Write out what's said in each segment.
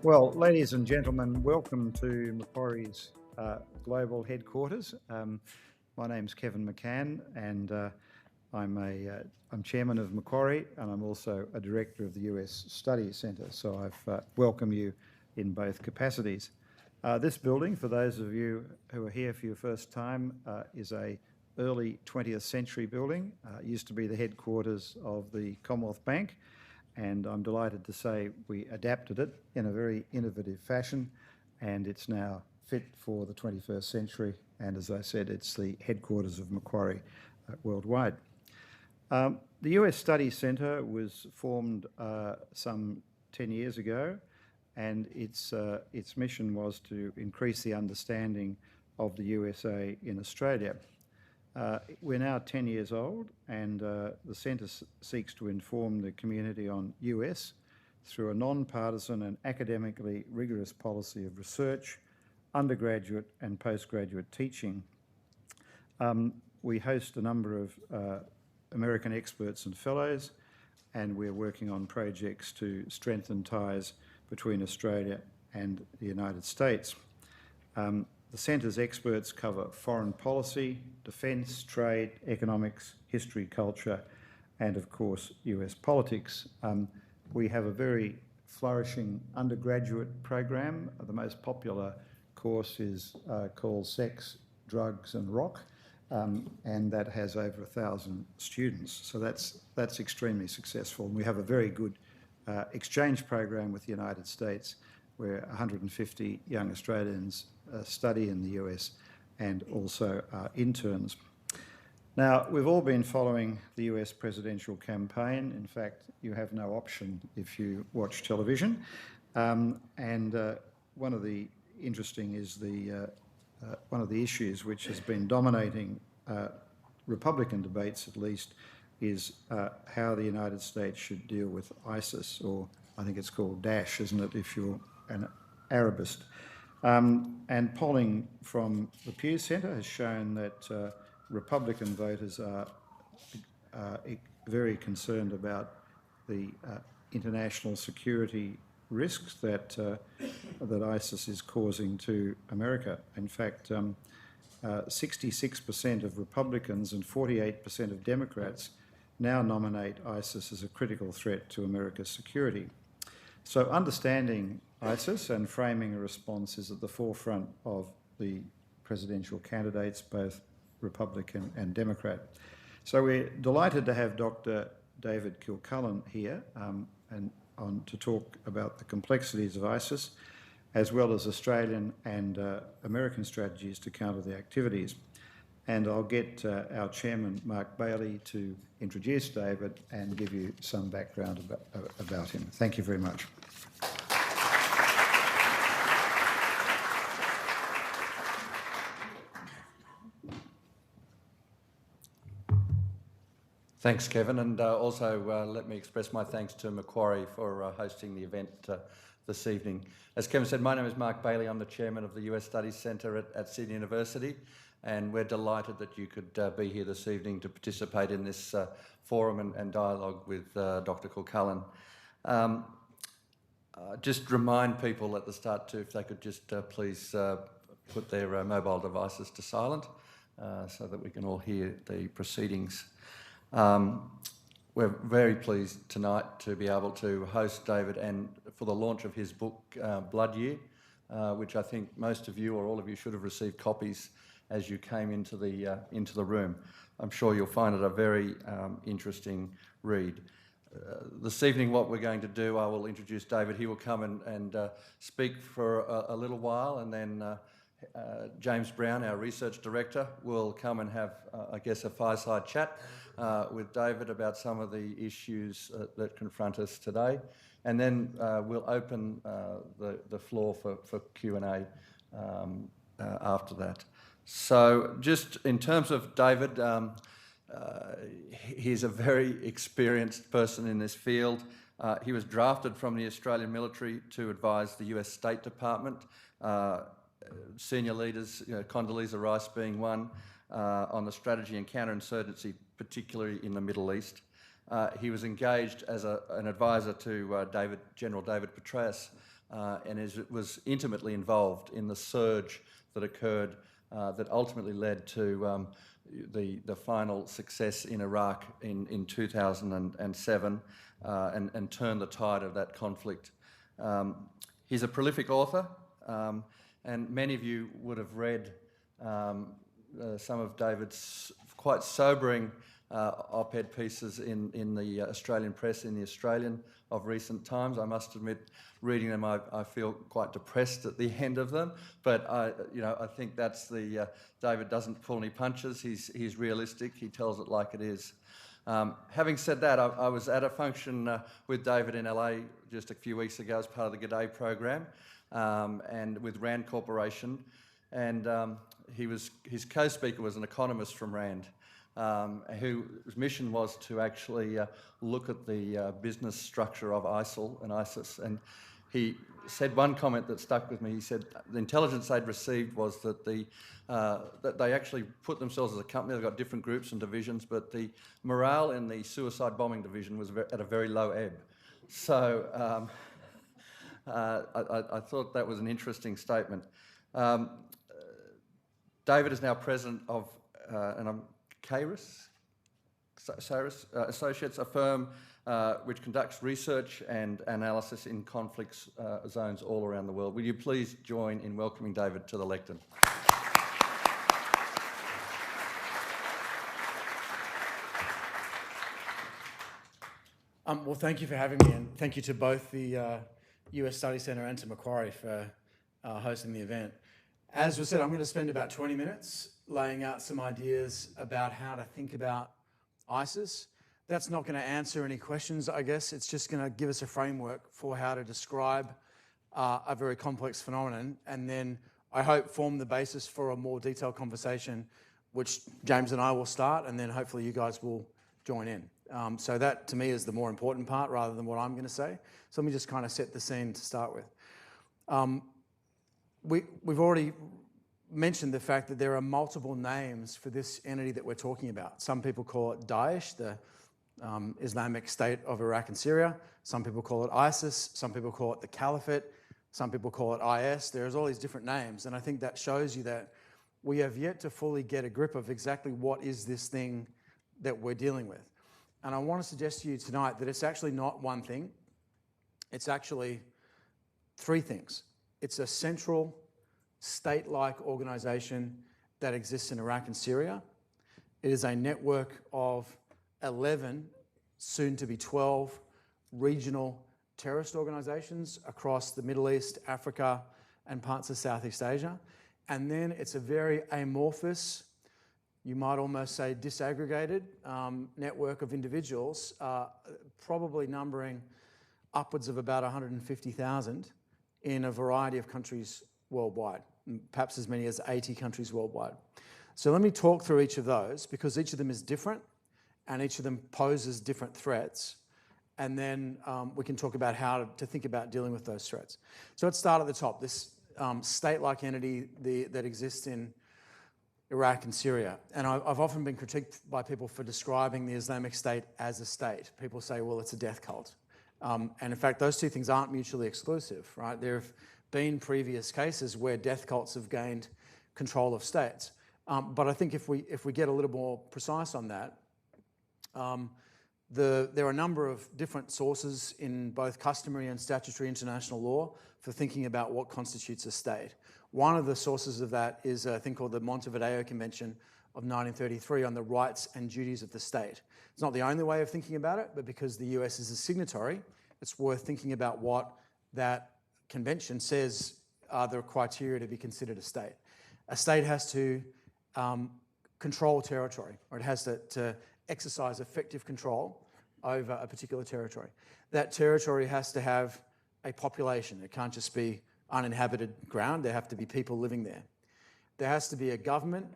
Well, ladies and gentlemen, welcome to Macquarie's global headquarters. My name's Kevin McCann, and I'm chairman of Macquarie, and I'm also a director of the US Study Centre. So I've welcomed you in both capacities. This building, for those of you who are here for your first time, is a early 20th century building. It used to be the headquarters of the Commonwealth Bank, and I'm delighted to say we adapted it in a very innovative fashion, and it's now fit for the 21st century. And as I said, it's the headquarters of Macquarie worldwide. The US Study Centre was formed some 10 years ago, and its mission was to increase the understanding of the USA in Australia. We're now 10 years old, and the Centre seeks to inform the community on US through a non-partisan and academically rigorous policy of research, undergraduate and postgraduate teaching. We host a number of American experts and fellows, and we're working on projects to strengthen ties between Australia and the United States. The Centre's experts cover foreign policy, defence, trade, economics, history, culture, and of course US politics. We have a very flourishing undergraduate program. The most popular course is called Sex, Drugs and Rock, and that has over 1,000 students. So that's extremely successful. And we have a very good exchange program with the United States, where 150 young Australians study in the US and also are interns. Now, we've all been following the US presidential campaign. In fact, you have no option if you watch television. One of the interesting is one of the issues which has been dominating Republican debates, at least, is how the United States should deal with ISIS, or I think it's called Daesh, isn't it, if you're an Arabist. And polling from the Pew Centre has shown that Republican voters are very concerned about the international security risks that ISIS is causing to America. In fact, 66% of Republicans and 48% of Democrats now nominate ISIS as a critical threat to America's security. So understanding ISIS and framing a response is at the forefront of the presidential candidates, both Republican and Democrat. So we're delighted to have Dr. David Kilcullen here to talk about the complexities of ISIS, as well as Australian and American strategies to counter the activities. And I'll get our chairman, Mark Bailey, to introduce David and give you some background about him. Thank you very much. Thanks, Kevin, and also let me express my thanks to Macquarie for hosting the event this evening. As Kevin said, my name is Mark Bailey. I'm the chairman of the US Studies Centre at Sydney University, and we're delighted that you could be here this evening to participate in this forum and dialogue with Dr. Kilcullen. Just remind people at the start too, if they could just please put their mobile devices to silent so that we can all hear the proceedings. We're very pleased tonight to be able to host David and for the launch of his book, Blood Year, which I think most of you or all of you should have received copies as you came into the room. I'm sure you'll find it a very interesting read. This evening what we're going to do, I will introduce David. He will come and speak for a little while, and then James Brown, our research director, will come and have, I guess, a fireside chat with David about some of the issues that confront us today. And then we'll open the floor for Q&A after that. So just in terms of David, he's a very experienced person in this field. He was drafted from the Australian military to advise the US State Department, senior leaders, Condoleezza Rice being one, on the strategy and counterinsurgency, particularly in the Middle East. He was engaged as an advisor to General David Petraeus and was intimately involved in the surge that occurred that ultimately led to the final success in Iraq in 2007 and turned the tide of that conflict. He's a prolific author, and many of you would have read some of David's quite sobering op-ed pieces in the Australian press, in the Australian of recent times. I must admit, reading them, I feel quite depressed at the end of them. But I think that's David doesn't pull any punches. He's realistic. He tells it like it is. Having said that, I was at a function with David in LA just a few weeks ago as part of the G'day program, and with Rand Corporation, and his co-speaker was an economist from Rand, whose mission was to actually look at the business structure of ISIL and ISIS. And he said one comment that stuck with me. He said the intelligence they'd received was that that they actually put themselves as a company. They've got different groups and divisions, but the morale in the suicide bombing division was at a very low ebb. So I thought that was an interesting statement. David is now president of Caris Associates, a firm which conducts research and analysis in conflict zones all around the world. Will you please join in welcoming David to the lectern? Well, thank you for having me, and thank you to both the US Study Centre and to Macquarie for hosting the event. As was said, I'm going to spend about 20 minutes laying out some ideas about how to think about ISIS. That's not going to answer any questions, I guess. It's just going to give us a framework for how to describe a very complex phenomenon, and then I hope form the basis for a more detailed conversation, which James and I will start, and then hopefully you guys will join in. So that, to me, is the more important part rather than what I'm going to say. So let me just kind of set the scene to start with. We've already mentioned the fact that there are multiple names for this entity that we're talking about. Some people call it Daesh, the Islamic State of Iraq and Syria. Some people call it ISIS. Some people call it the Caliphate. Some people call it IS. There's all these different names. And I think that shows you that we have yet to fully get a grip of exactly what is this thing that we're dealing with. And I want to suggest to you tonight that it's actually not one thing. It's actually three things. It's a central state-like organisation that exists in Iraq and Syria. It is a network of 11, soon to be 12, regional terrorist organisations across the Middle East, Africa, and parts of Southeast Asia. And then it's a very amorphous, you might almost say disaggregated network of individuals, probably numbering upwards of about 150,000 in a variety of countries worldwide, perhaps as many as 80 countries worldwide. So let me talk through each of those, because each of them is different and each of them poses different threats. And then we can talk about how to think about dealing with those threats. So let's start at the top, this state-like entity that exists in Iraq and Syria. And I've often been critiqued by people for describing the Islamic State as a state. People say, well, it's a death cult. And in fact, those two things aren't mutually exclusive, right? There have been previous cases where death cults have gained control of states. But I think if we get a little more precise on that, there are a number of different sources in both customary and statutory international law for thinking about what constitutes a state. One of the sources of that is a thing called the Montevideo Convention of 1933 on the rights and duties of the state. It's not the only way of thinking about it, but because the US is a signatory, it's worth thinking about what that convention says are the criteria to be considered a state. A state has to control territory, or it has to exercise effective control over a particular territory. That territory has to have a population. It can't just be uninhabited ground. There have to be people living there. There has to be a government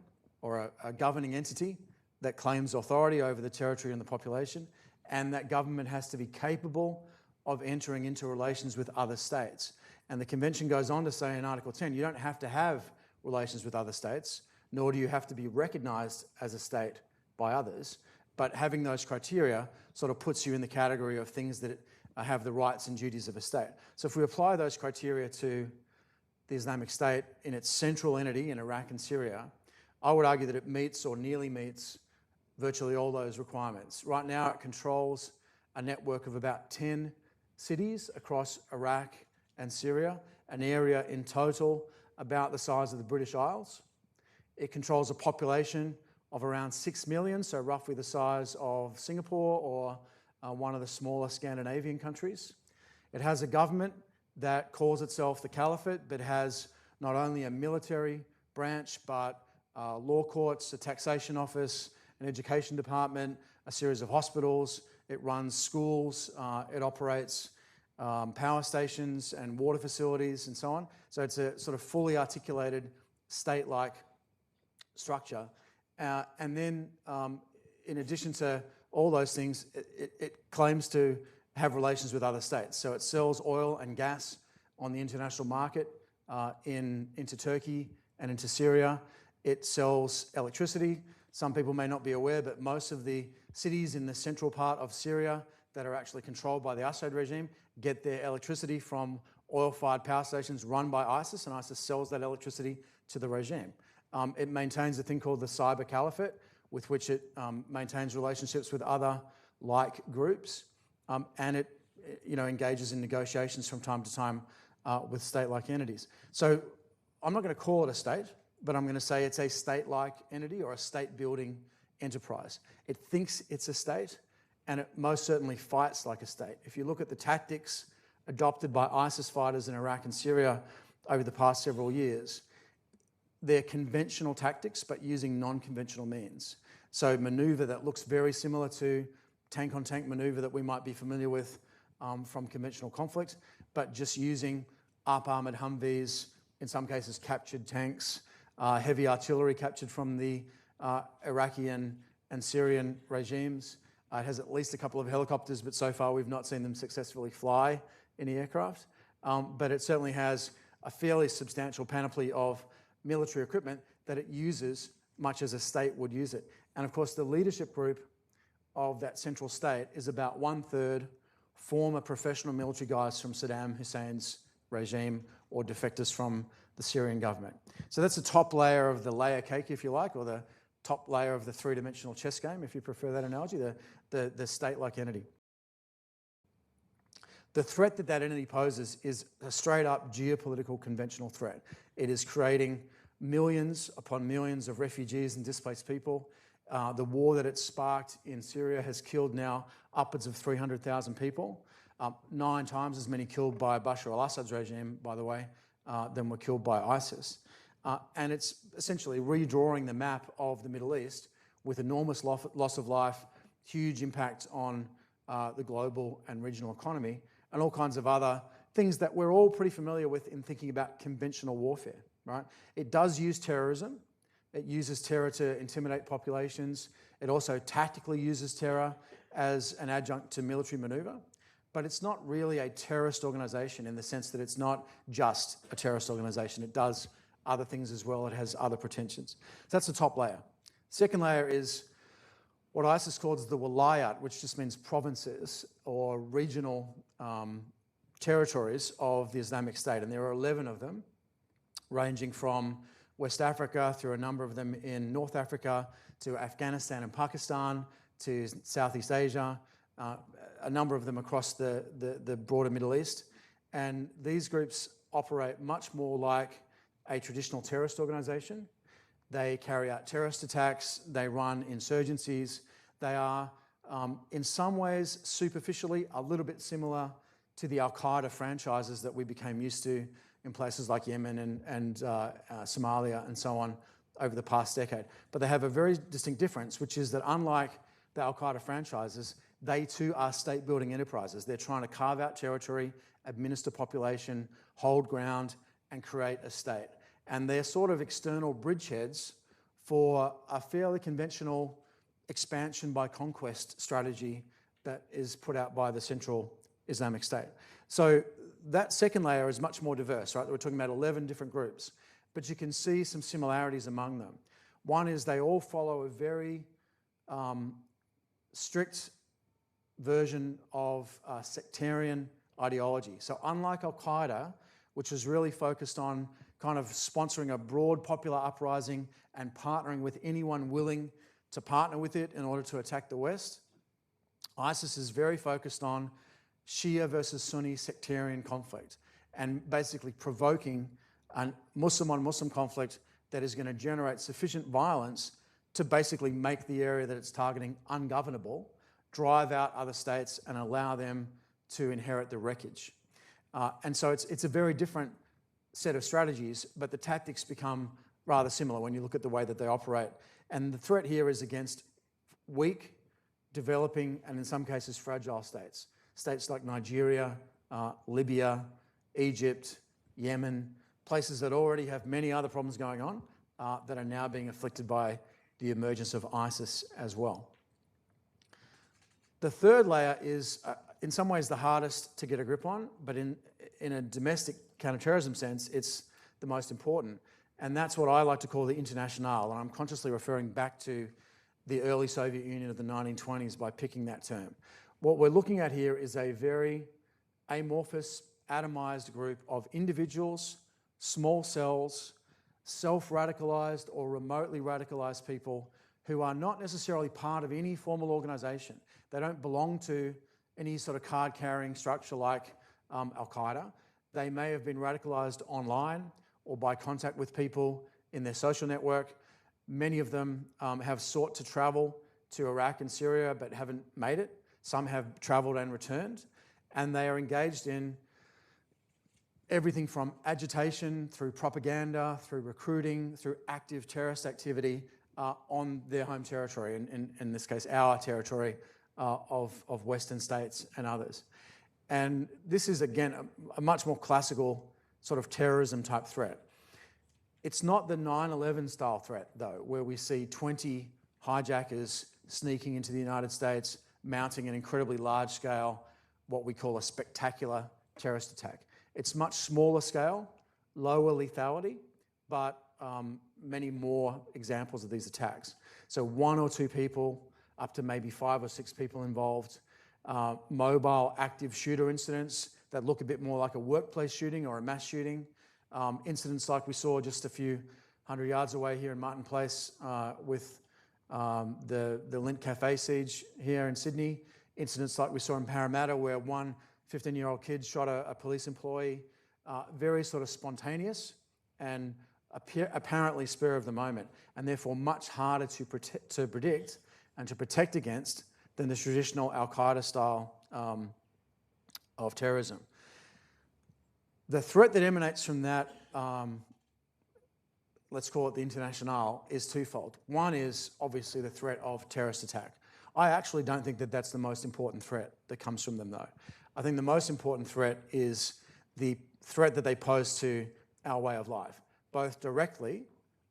or a governing entity that claims authority over the territory and the population, and that government has to be capable of entering into relations with other states. And the convention goes on to say in Article 10, you don't have to have relations with other states, nor do you have to be recognised as a state by others, but having those criteria sort of puts you in the category of things that have the rights and duties of a state. So if we apply those criteria to the Islamic State in its central entity in Iraq and Syria, I would argue that it meets or nearly meets virtually all those requirements. Right now, it controls a network of about 10 cities across Iraq and Syria, an area in total about the size of the British Isles. It controls a population of around 6 million, so roughly the size of Singapore or one of the smaller Scandinavian countries. It has a government that calls itself the Caliphate, but has not only a military branch, but law courts, a taxation office, an education department, a series of hospitals. It runs schools, it operates power stations and water facilities and so on. So it's a sort of fully articulated state-like structure. And then in addition to all those things, it claims to have relations with other states. So it sells oil and gas on the international market into Turkey and into Syria. It sells electricity. Some people may not be aware, but most of the cities in the central part of Syria that are actually controlled by the Assad regime get their electricity from oil-fired power stations run by ISIS, and ISIS sells that electricity to the regime. It maintains a thing called the Cyber Caliphate, with which it maintains relationships with other like groups, and it engages in negotiations from time to time with state-like entities. So I'm not going to call it a state, but I'm going to say it's a state-like entity or a state-building enterprise. It thinks it's a state, and it most certainly fights like a state. If you look at the tactics adopted by ISIS fighters in Iraq and Syria over the past several years, they're conventional tactics, but using non-conventional means. So maneuver that looks very similar to tank-on-tank maneuver that we might be familiar with from conventional conflict, but just using up-armoured Humvees, in some cases captured tanks, heavy artillery captured from the Iraqi and Syrian regimes. It has at least a couple of helicopters, but so far we've not seen them successfully fly any aircraft. But it certainly has a fairly substantial panoply of military equipment that it uses much as a state would use it. And of course, the leadership group of that central state is about 1/3 former professional military guys from Saddam Hussein's regime or defectors from the Syrian government. So that's the top layer of the layer cake, if you like, or the top layer of the three-dimensional chess game, if you prefer that analogy, the state-like entity. The threat that entity poses is a straight-up geopolitical conventional threat. It is creating millions upon millions of refugees and displaced people. The war that it sparked in Syria has killed now upwards of 300,000 people, 9 times as many killed by Bashar al-Assad's regime, by the way, than were killed by ISIS. And it's essentially redrawing the map of the Middle East with enormous loss of life, huge impact on the global and regional economy, and all kinds of other things that we're all pretty familiar with in thinking about conventional warfare, right? It does use terrorism. It uses terror to intimidate populations. It also tactically uses terror as an adjunct to military maneuver. But it's not really a terrorist organization in the sense that it's not just a terrorist organization. It does other things as well. It has other pretensions. So that's the top layer. Second layer is what ISIS calls the Walayat, which just means provinces or regional territories of the Islamic State. And there are 11 of them, ranging from West Africa through a number of them in North Africa to Afghanistan and Pakistan to Southeast Asia, a number of them across the broader Middle East. And these groups operate much more like a traditional terrorist organization. They carry out terrorist attacks. They run insurgencies. They are, in some ways, superficially, a little bit similar to the Al-Qaeda franchises that we became used to in places like Yemen and Somalia and so on over the past decade. But they have a very distinct difference, which is that unlike the Al-Qaeda franchises, they too are state-building enterprises. They're trying to carve out territory, administer population, hold ground, and create a state. And they're sort of external bridgeheads for a fairly conventional expansion by conquest strategy that is put out by the central Islamic State. So that second layer is much more diverse, right? We're talking about 11 different groups, but you can see some similarities among them. One is they all follow a very strict version of sectarian ideology. So unlike Al-Qaeda, which is really focused on kind of sponsoring a broad popular uprising and partnering with anyone willing to partner with it in order to attack the West, ISIS is very focused on Shia versus Sunni sectarian conflict and basically provoking a Muslim-on-Muslim conflict that is going to generate sufficient violence to basically make the area that it's targeting ungovernable, drive out other states and allow them to inherit the wreckage. And so it's a very different set of strategies, but the tactics become rather similar when you look at the way that they operate. And the threat here is against weak, developing, and in some cases fragile states. States like Nigeria, Libya, Egypt, Yemen, places that already have many other problems going on that are now being afflicted by the emergence of ISIS as well. The third layer is, in some ways, the hardest to get a grip on, but in a domestic counterterrorism sense, it's the most important. And that's what I like to call the international. And I'm consciously referring back to the early Soviet Union of the 1920s by picking that term. What we're looking at here is a very amorphous, atomized group of individuals, small cells, self-radicalized or remotely radicalized people who are not necessarily part of any formal organization. They don't belong to any sort of card-carrying structure like Al-Qaeda. They may have been radicalized online or by contact with people in their social network. Many of them have sought to travel to Iraq and Syria but haven't made it. Some have traveled and returned, and they are engaged in everything from agitation through propaganda, through recruiting, through active terrorist activity on their home territory, in this case our territory of Western states and others. And this is, again, a much more classical sort of terrorism type threat. It's not the 9/11 style threat, though, where we see 20 hijackers sneaking into the United States, mounting an incredibly large scale, what we call a spectacular terrorist attack. It's much smaller scale, lower lethality, but many more examples of these attacks. So 1 or 2 people, up to maybe 5 or 6 people involved, mobile active shooter incidents that look a bit more like a workplace shooting or a mass shooting, incidents like we saw just a few hundred yards away here in Martin Place with the Lindt Cafe siege here in Sydney, incidents like we saw in Parramatta where one 15-year-old kid shot a police employee, very sort of spontaneous and apparently spur of the moment, and therefore much harder to predict and to protect against than the traditional Al-Qaeda style of terrorism. The threat that emanates from that, let's call it the international, is twofold. One is obviously the threat of terrorist attack. I actually don't think that that's the most important threat that comes from them, though. I think the most important threat is the threat that they pose to our way of life, both directly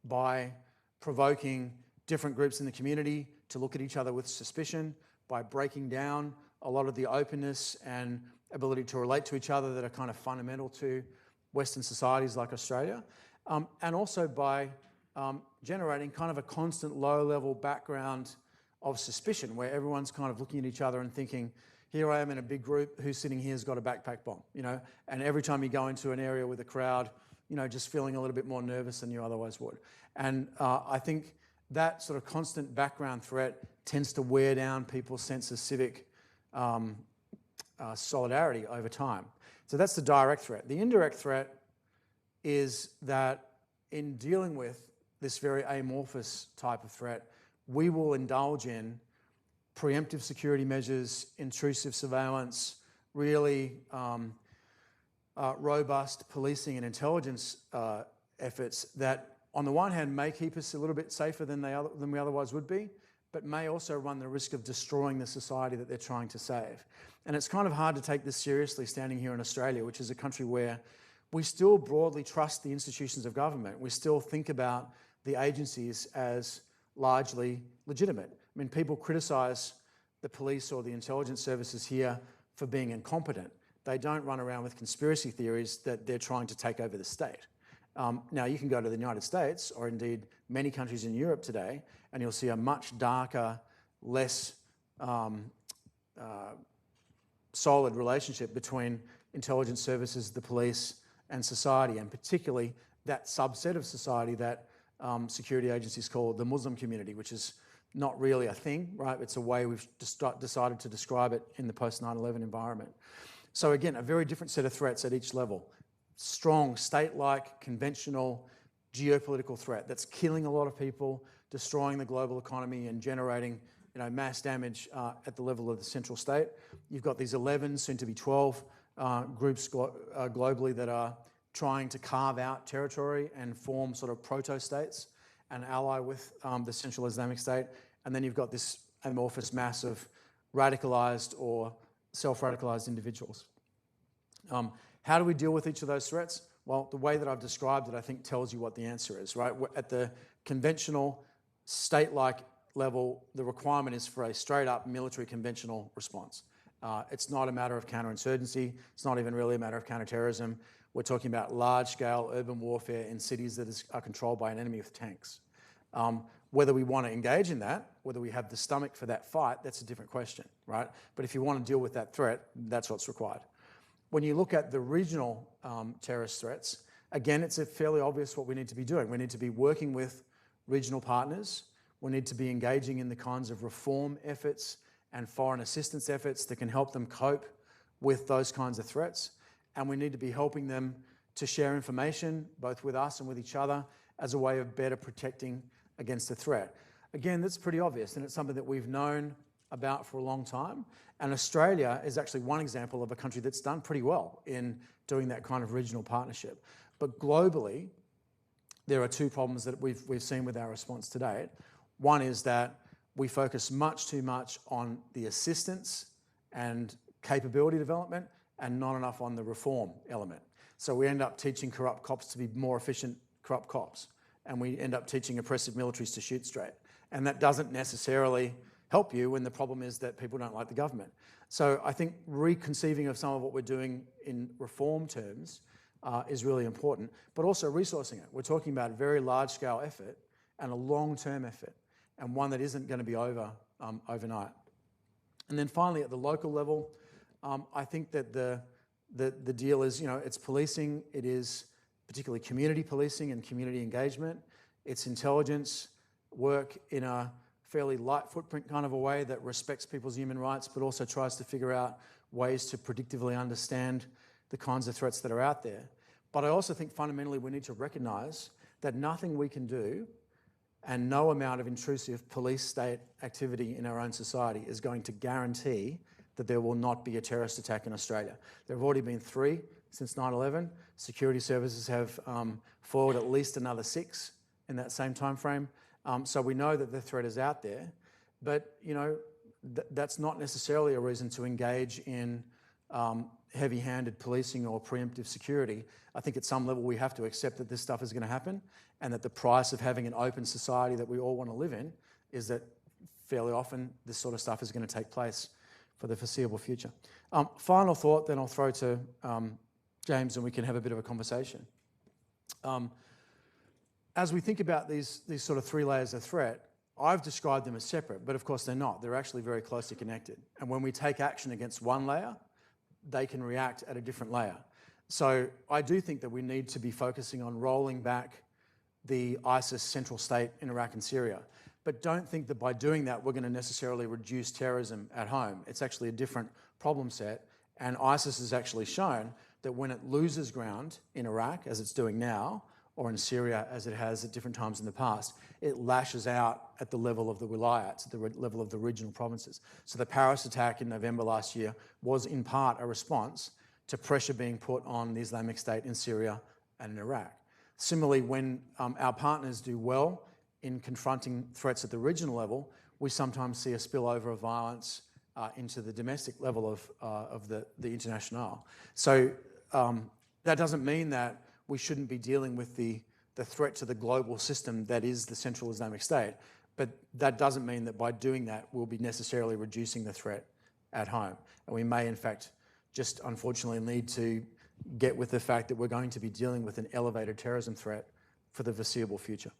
by provoking different groups in the community to look at each other with suspicion, by breaking down a lot of the openness and ability to relate to each other that are kind of fundamental to Western societies like Australia, and also by generating kind of a constant low-level background of suspicion where everyone's kind of looking at each other and thinking, here I am in a big group, who's sitting here has got a backpack bomb, you know? And every time you go into an area with a crowd, you know, just feeling a little bit more nervous than you otherwise would. And I think that sort of constant background threat tends to wear down people's sense of civic solidarity over time. So that's the direct threat. The indirect threat is that in dealing with this very amorphous type of threat, we will indulge in preemptive security measures, intrusive surveillance, really robust policing and intelligence efforts that, on the one hand, may keep us a little bit safer than we otherwise would be, but may also run the risk of destroying the society that they're trying to save. And it's kind of hard to take this seriously standing here in Australia, which is a country where we still broadly trust the institutions of government. We still think about the agencies as largely legitimate. I mean, people criticise the police or the intelligence services here for being incompetent. They don't run around with conspiracy theories that they're trying to take over the state. Now, you can go to the United States, or indeed many countries in Europe today, and you'll see a much darker, less solid relationship between intelligence services, the police, and society, and particularly that subset of society that security agencies call the Muslim community, which is not really a thing, right? It's a way we've decided to describe it in the post-9/11 environment. So again, a very different set of threats at each level. Strong, state-like, conventional, geopolitical threat that's killing a lot of people, destroying the global economy and generating mass damage at the level of the central state. You've got these 11, soon to be 12 groups globally that are trying to carve out territory and form sort of proto-states and ally with the central Islamic State. And then you've got this amorphous mass of radicalized or self-radicalized individuals. How do we deal with each of those threats? Well, the way that I've described it, I think, tells you what the answer is, right? At the conventional state-like level, the requirement is for a straight-up military conventional response. It's not a matter of counterinsurgency. It's not even really a matter of counterterrorism. We're talking about large-scale urban warfare in cities that are controlled by an enemy with tanks. Whether we want to engage in that, whether we have the stomach for that fight, that's a different question, right? But if you want to deal with that threat, that's what's required. When you look at the regional terrorist threats, again, it's fairly obvious what we need to be doing. We need to be working with regional partners. We need to be engaging in the kinds of reform efforts and foreign assistance efforts that can help them cope with those kinds of threats. And we need to be helping them to share information, both with us and with each other, as a way of better protecting against the threat. Again, that's pretty obvious, and it's something that we've known about for a long time. And Australia is actually one example of a country that's done pretty well in doing that kind of regional partnership. But globally, there are two problems that we've seen with our response to date. One is that we focus much too much on the assistance and capability development and not enough on the reform element. So we end up teaching corrupt cops to be more efficient corrupt cops, and we end up teaching oppressive militaries to shoot straight. And that doesn't necessarily help you when the problem is that people don't like the government. So I think reconceiving of some of what we're doing in reform terms is really important, but also resourcing it. We're talking about a very large-scale effort and a long-term effort, and one that isn't going to be over overnight. And then finally, at the local level, I think that the deal is, it's policing, it is particularly community policing and community engagement. It's intelligence work in a fairly light footprint kind of a way that respects people's human rights, but also tries to figure out ways to predictively understand the kinds of threats that are out there. But I also think fundamentally we need to recognise that nothing we can do and no amount of intrusive police state activity in our own society is going to guarantee that there will not be a terrorist attack in Australia. There have already been 3 since 9/11. Security services have foiled at least another 6 in that same time frame. So we know that the threat is out there, but that's not necessarily a reason to engage in heavy-handed policing or preemptive security. I think at some level we have to accept that this stuff is going to happen, and that the price of having an open society that we all want to live in is that fairly often this sort of stuff is going to take place for the foreseeable future. Final thought, then I'll throw to James and we can have a bit of a conversation. As we think about these sort of 3 layers of threat, I've described them as separate, but of course they're not. They're actually very closely connected. And when we take action against one layer, they can react at a different layer. So I do think that we need to be focusing on rolling back the ISIS central state in Iraq and Syria. But don't think that by doing that, we're going to necessarily reduce terrorism at home. It's actually a different problem set. And ISIS has actually shown that when it loses ground in Iraq, as it's doing now, or in Syria, as it has at different times in the past, it lashes out at the level of the wilayats, at the level of the regional provinces. So the Paris attack in November last year was in part a response to pressure being put on the Islamic State in Syria and in Iraq. Similarly, when our partners do well in confronting threats at the regional level, we sometimes see a spillover of violence into the domestic level of the international. So that doesn't mean that we shouldn't be dealing with the threat to the global system that is the central Islamic State. But that doesn't mean that by doing that, we'll be necessarily reducing the threat at home. And we may, in fact, just unfortunately need to get with the fact that we're going to be dealing with an elevated terrorism threat for the foreseeable future.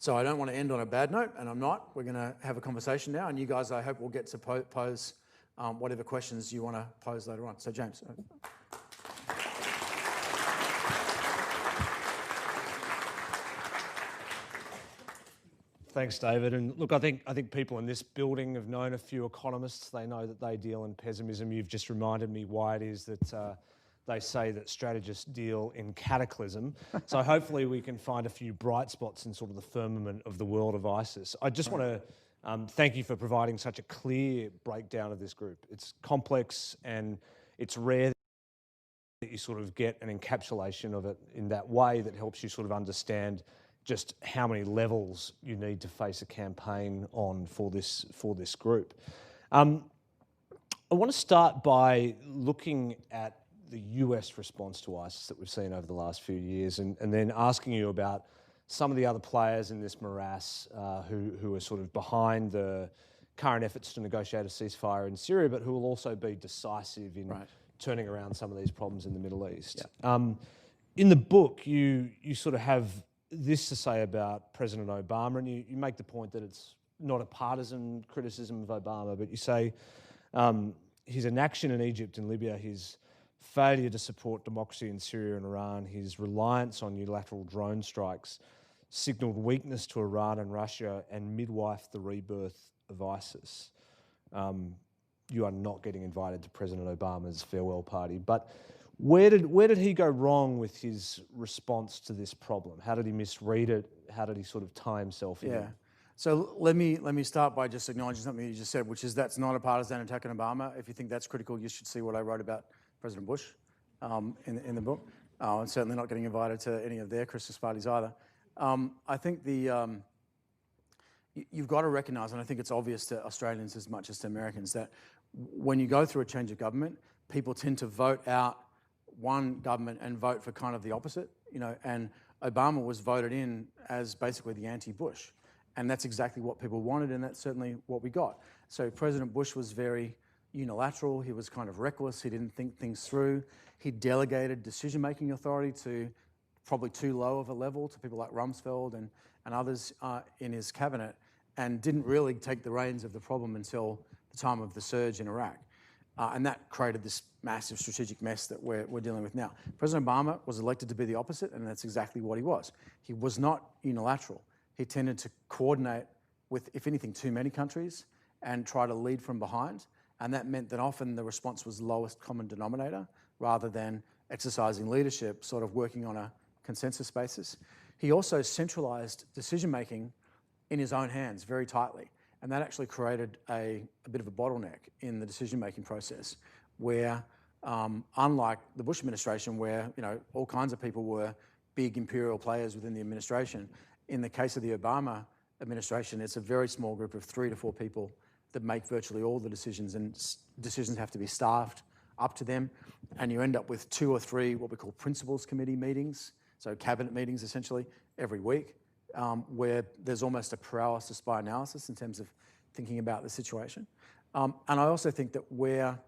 So I don't want to end on a bad note, and I'm not. We're going to have a conversation now, and you guys, I hope, will get to pose whatever questions you want to pose later on. So James. Thanks, David. And look, I think people in this building have known a few economists. They know that they deal in pessimism. You've just reminded me why it is that they say that strategists deal in cataclysm. So hopefully we can find a few bright spots in sort of the firmament of the world of ISIS. I just want to thank you for providing such a clear breakdown of this group. It's complex and it's rare that you sort of get an encapsulation of it in that way that helps you sort of understand just how many levels you need to face a campaign on for this group. I want to start by looking at the US response to ISIS that we've seen over the last few years, and then asking you about some of the other players in this morass who are sort of behind the current efforts to negotiate a ceasefire in Syria, but who will also be decisive in turning around some of these problems in the Middle East. Yeah. In the book, you sort of have this to say about President Obama, and you make the point that it's not a partisan criticism of Obama, but you say his inaction in Egypt and Libya, his failure to support democracy in Syria and Iran, his reliance on unilateral drone strikes signalled weakness to Iran and Russia and midwifed the rebirth of ISIS. You are not getting invited to President Obama's farewell party, but where did he go wrong with his response to this problem? How did he misread it? How did he sort of tie himself in? Yeah. So let me start by just acknowledging something you just said, which is that's not a partisan attack on Obama. If you think that's critical, you should see what I wrote about President Bush in the book. I'm certainly not getting invited to any of their Christmas parties either. I think you've got to recognise, and I think it's obvious to Australians as much as to Americans, that when you go through a change of government, people tend to vote out one government and vote for kind of the opposite, and Obama was voted in as basically the anti-Bush. And that's exactly what people wanted, and that's certainly what we got. So President Bush was very unilateral. He was kind of reckless. He didn't think things through. He delegated decision-making authority to probably too low of a level to people like Rumsfeld and others in his cabinet, and didn't really take the reins of the problem until the time of the surge in Iraq. And that created this massive strategic mess that we're dealing with now. President Obama was elected to be the opposite, and that's exactly what he was. He was not unilateral. He tended to coordinate with, if anything, too many countries and try to lead from behind. And that meant that often the response was lowest common denominator rather than exercising leadership, sort of working on a consensus basis. He also centralised decision-making in his own hands very tightly. And that actually created a bit of a bottleneck in the decision-making process where, unlike the Bush administration where all kinds of people were big imperial players within the administration, in the case of the Obama administration, it's a very small group of 3 to 4 people that make virtually all the decisions, and decisions have to be staffed up to them. And you end up with 2 or 3 what we call principals committee meetings, so cabinet meetings essentially, every week, where there's almost a paralysis by analysis in terms of thinking about the situation. And I also think that where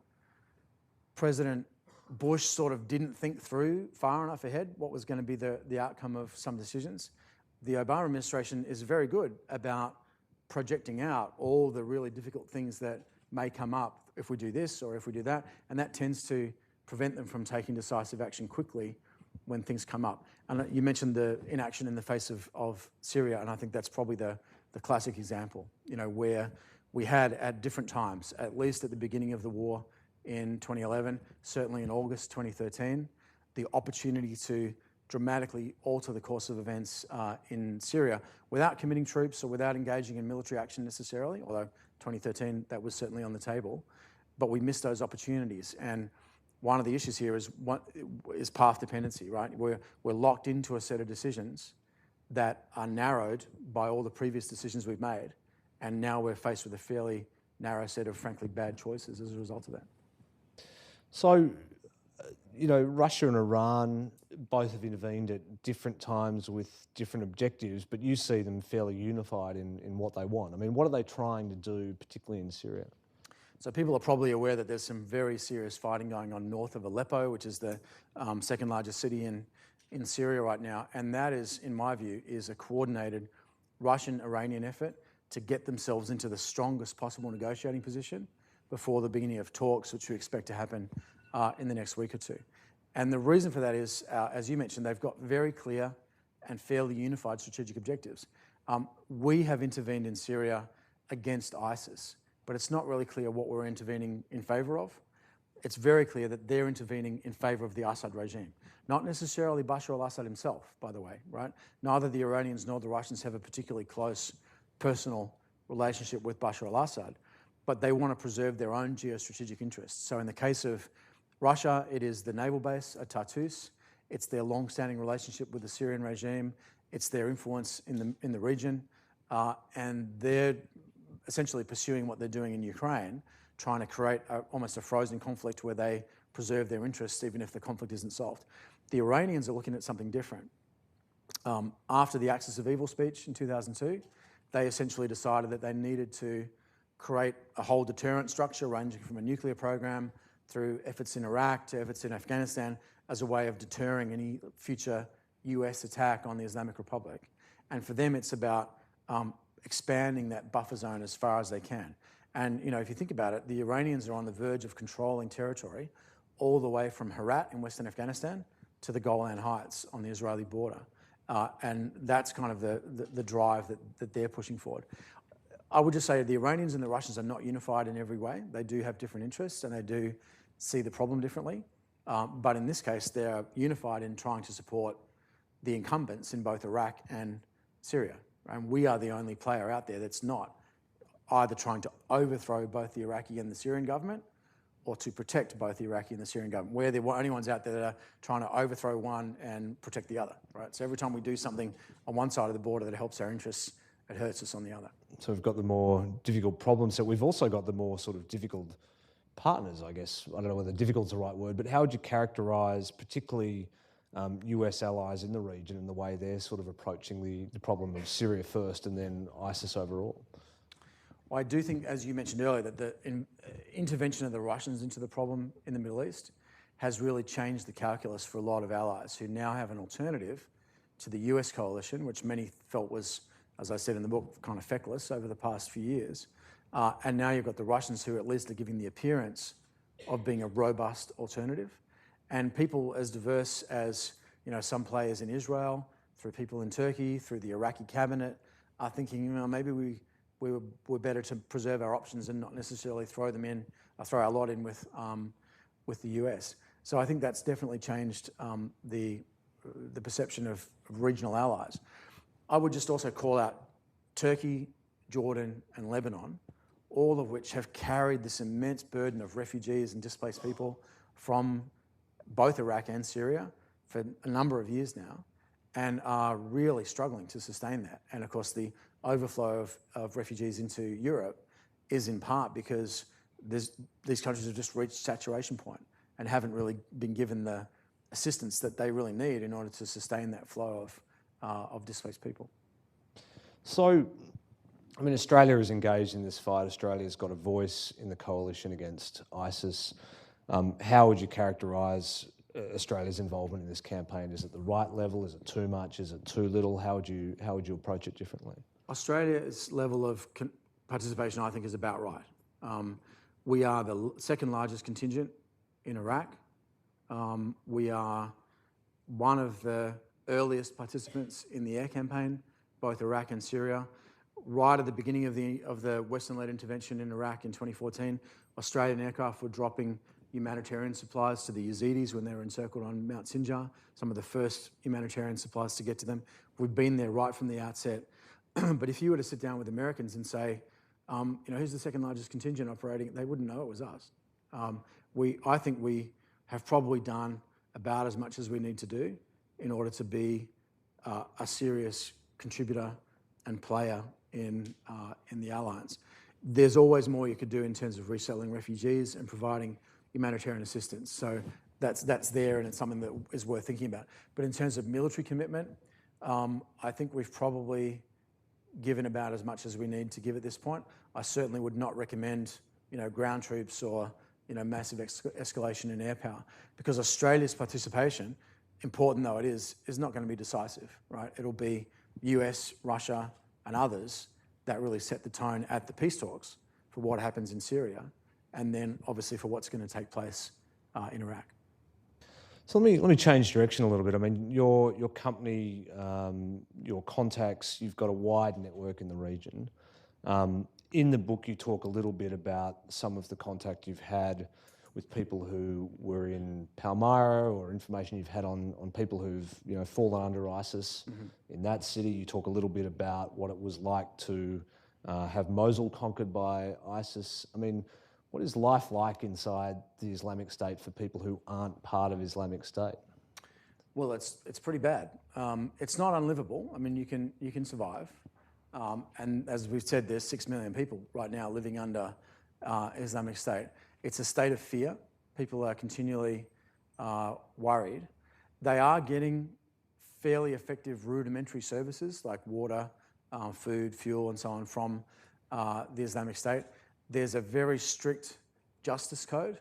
President Bush sort of didn't think through far enough ahead what was going to be the outcome of some decisions, the Obama administration is very good about projecting out all the really difficult things that may come up if we do this or if we do that, and that tends to prevent them from taking decisive action quickly when things come up. And you mentioned the inaction in the face of Syria, and I think that's probably the classic example, where we had at different times, at least at the beginning of the war in 2011, certainly in August 2013, the opportunity to dramatically alter the course of events in Syria without committing troops or without engaging in military action necessarily, although 2013, that was certainly on the table. But we missed those opportunities. And one of the issues here is path dependency, right? We're locked into a set of decisions that are narrowed by all the previous decisions we've made. And now we're faced with a fairly narrow set of, frankly, bad choices as a result of that. So, Russia and Iran both have intervened at different times with different objectives, but you see them fairly unified in what they want. I mean, what are they trying to do, particularly in Syria? So people are probably aware that there's some very serious fighting going on north of Aleppo, which is the second largest city in Syria right now. And that is, in my view, is a coordinated Russian-Iranian effort to get themselves into the strongest possible negotiating position before the beginning of talks, which we expect to happen in the next week or two. And the reason for that is, as you mentioned, they've got very clear and fairly unified strategic objectives. We have intervened in Syria against ISIS, but it's not really clear what we're intervening in favour of. It's very clear that they're intervening in favour of the Assad regime. Not necessarily Bashar al-Assad himself, by the way, right? Neither the Iranians nor the Russians have a particularly close personal relationship with Bashar al-Assad, but they want to preserve their own geostrategic interests. So in the case of Russia, it is the naval base at Tartus. It's their long-standing relationship with the Syrian regime. It's their influence in the region. And they're essentially pursuing what they're doing in Ukraine, trying to create almost a frozen conflict where they preserve their interests even if the conflict isn't solved. The Iranians are looking at something different. After the Axis of Evil speech in 2002, they essentially decided that they needed to create a whole deterrent structure ranging from a nuclear program through efforts in Iraq to efforts in Afghanistan as a way of deterring any future US attack on the Islamic Republic. And for them, it's about expanding that buffer zone as far as they can. And if you think about it, the Iranians are on the verge of controlling territory all the way from Herat in Western Afghanistan to the Golan Heights on the Israeli border. And that's kind of the drive that they're pushing forward. I would just say the Iranians and the Russians are not unified in every way. They do have different interests and they do see the problem differently. But in this case, they're unified in trying to support the incumbents in both Iraq and Syria. And we are the only player out there that's not either trying to overthrow both the Iraqi and the Syrian government or to protect both the Iraqi and the Syrian government. We're the only ones out there that are trying to overthrow one and protect the other, right? So every time we do something on one side of the border that helps our interests, it hurts us on the other. So we've got the more difficult problems, so we've also got the more sort of difficult partners, I guess. I don't know whether difficult is the right word, but how would you characterise particularly US allies in the region and the way they're sort of approaching the problem of Syria first and then ISIS overall? Well, I do think, as you mentioned earlier, that the intervention of the Russians into the problem in the Middle East has really changed the calculus for a lot of allies who now have an alternative to the US coalition, which many felt was, as I said in the book, kind of feckless over the past few years. And now you've got the Russians who at least are giving the appearance of being a robust alternative. And people as diverse as some players in Israel, through people in Turkey, through the Iraqi cabinet, are thinking, maybe we're better to preserve our options and not necessarily throw our lot in with the US. So I think that's definitely changed the perception of regional allies. I would just also call out Turkey, Jordan, and Lebanon, all of which have carried this immense burden of refugees and displaced people from both Iraq and Syria for a number of years now, and are really struggling to sustain that. And of course, the overflow of refugees into Europe is in part because these countries have just reached saturation point and haven't really been given the assistance that they really need in order to sustain that flow of displaced people. So, I mean, Australia is engaged in this fight. Australia's got a voice in the coalition against ISIS. How would you characterise Australia's involvement in this campaign? Is it the right level? Is it too much? Is it too little? How would you approach it differently? Australia's level of participation, I think, is about right. We are the second largest contingent in Iraq. We are one of the earliest participants in the air campaign, both Iraq and Syria. Right at the beginning of the Western-led intervention in Iraq in 2014, Australian aircraft were dropping humanitarian supplies to the Yazidis when they were encircled on Mount Sinjar, some of the first humanitarian supplies to get to them. We've been there right from the outset. But if you were to sit down with Americans and say, who's the second largest contingent operating, they wouldn't know it was us. I think we have probably done about as much as we need to do in order to be a serious contributor and player in the alliance. There's always more you could do in terms of resettling refugees and providing humanitarian assistance. So that's there, and it's something that is worth thinking about. But in terms of military commitment, I think we've probably given about as much as we need to give at this point. I certainly would not recommend, ground troops or, massive escalation in air power, because Australia's participation, important though it is not going to be decisive, right? It'll be US, Russia, and others that really set the tone at the peace talks for what happens in Syria, and then obviously for what's going to take place in Iraq. So let me change direction a little bit. I mean, your company, your contacts, you've got a wide network in the region. In the book, you talk a little bit about some of the contact you've had with people who were in Palmyra, or information you've had on people who've fallen under ISIS in that city. You talk a little bit about what it was like to have Mosul conquered by ISIS. I mean, what is life like inside the Islamic State for people who aren't part of Islamic State? Well, it's pretty bad. It's not unlivable. I mean, you can survive. And as we've said, there's 6 million people right now living under Islamic State. It's a state of fear. People are continually worried. They are getting fairly effective rudimentary services like water, food, fuel, and so on from the Islamic State. There's a very strict justice code,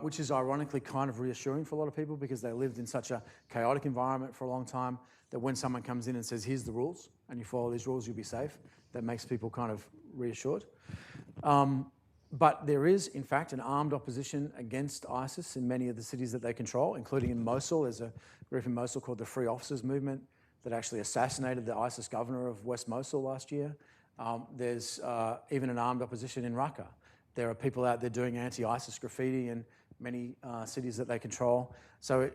which is ironically kind of reassuring for a lot of people because they lived in such a chaotic environment for a long time that when someone comes in and says, here's the rules, and you follow these rules, you'll be safe, that makes people kind of reassured. But there is, in fact, an armed opposition against ISIS in many of the cities that they control, including in Mosul. There's a group in Mosul called the Free Officers Movement that actually assassinated the ISIS governor of West Mosul last year. There's even an armed opposition in Raqqa. There are people out there doing anti-ISIS graffiti in many cities that they control. So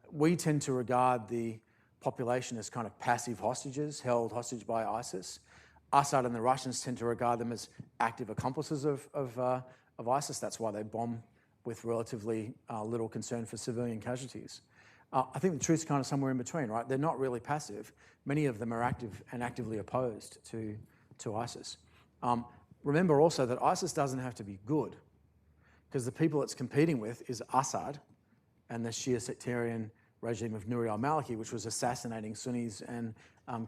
we tend to regard the population as kind of passive hostages, held hostage by ISIS. Assad and the Russians tend to regard them as active accomplices of ISIS. That's why they bomb with relatively little concern for civilian casualties. I think the truth's kind of somewhere in between, right? They're not really passive. Many of them are active and actively opposed to ISIS. Remember also that ISIS doesn't have to be good, because the people it's competing with is Assad and the Shia sectarian regime of Nouri al-Maliki, which was assassinating Sunnis and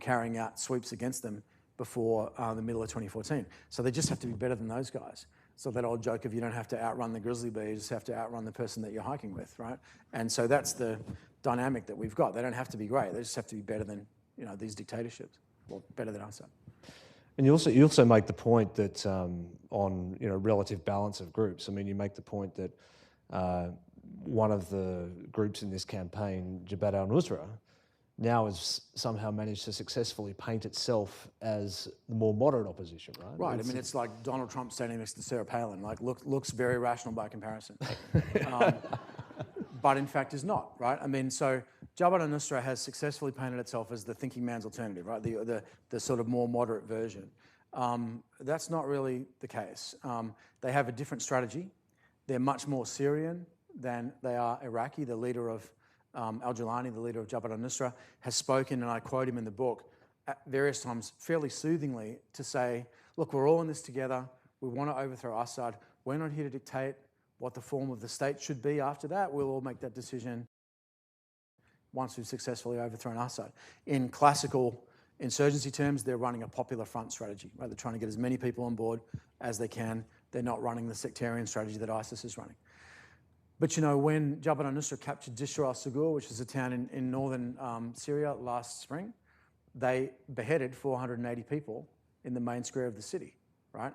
carrying out sweeps against them before the middle of 2014. So they just have to be better than those guys. So that old joke of you don't have to outrun the grizzly bear, you just have to outrun the person that you're hiking with, right? And so that's the dynamic that we've got. They don't have to be great. They just have to be better than these dictatorships, or better than Assad. And you also make the point that on relative balance of groups. I mean, you make the point that one of the groups in this campaign, Jabhat al-Nusra, now has somehow managed to successfully paint itself as the more moderate opposition, right? Right. I mean, it's like Donald Trump standing next to Sarah Palin. Like, looks very rational by comparison, but in fact is not, right? I mean, so Jabhat al-Nusra has successfully painted itself as the thinking man's alternative, right? The sort of more moderate version. That's not really the case. They have a different strategy. They're much more Syrian than they are Iraqi. The leader of al-Jilani, the leader of Jabhat al-Nusra, has spoken, and I quote him in the book, at various times fairly soothingly, to say, look, we're all in this together. We want to overthrow Assad. We're not here to dictate what the form of the state should be after that. We'll all make that decision once we've successfully overthrown Assad. In classical insurgency terms, they're running a popular front strategy, right? They're trying to get as many people on board as they can. They're not running the sectarian strategy that ISIS is running. But when Jabhat al-Nusra captured Dishr al-Sugur, which is a town in northern Syria last spring, they beheaded 480 people in the main square of the city, right?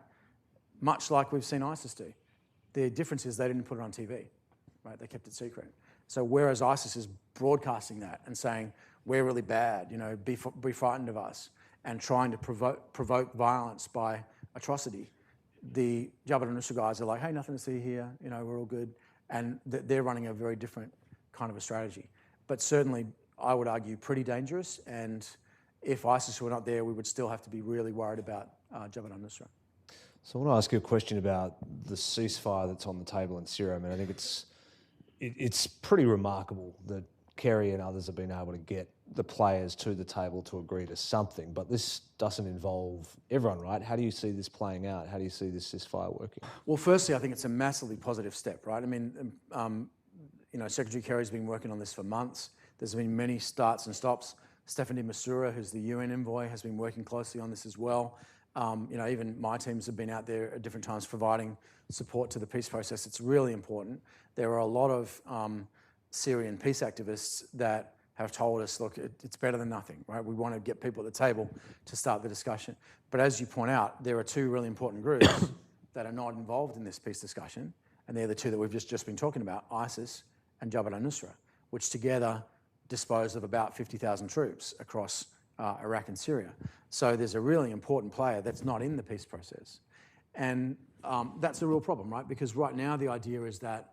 Much like we've seen ISIS do. The difference is they didn't put it on TV, right? They kept it secret. So whereas ISIS is broadcasting that and saying, we're really bad, be frightened of us, and trying to provoke violence by atrocity, the Jabhat al-Nusra guys are like, hey, nothing to see here, we're all good. And they're running a very different kind of a strategy. But certainly, I would argue, pretty dangerous. And if ISIS were not there, we would still have to be really worried about Jabhat al-Nusra. So I want to ask you a question about the ceasefire that's on the table in Syria. I mean, I think it's pretty remarkable that Kerry and others have been able to get the players to the table to agree to something, but this doesn't involve everyone, right? How do you see this playing out? How do you see this ceasefire working? Well, firstly, I think it's a massively positive step, right? I mean, Secretary Kerry's been working on this for months. There's been many starts and stops. Staffan de Mistura, who's the UN envoy, has been working closely on this as well. Even my teams have been out there at different times providing support to the peace process. It's really important. There are a lot of Syrian peace activists that have told us, look, it's better than nothing, right? We want to get people at the table to start the discussion. But as you point out, there are two really important groups that are not involved in this peace discussion, and they're the two that we've just been talking about, ISIS and Jabhat al-Nusra, which together dispose of about 50,000 troops across Iraq and Syria. So there's a really important player that's not in the peace process. And that's a real problem, right? Because right now the idea is that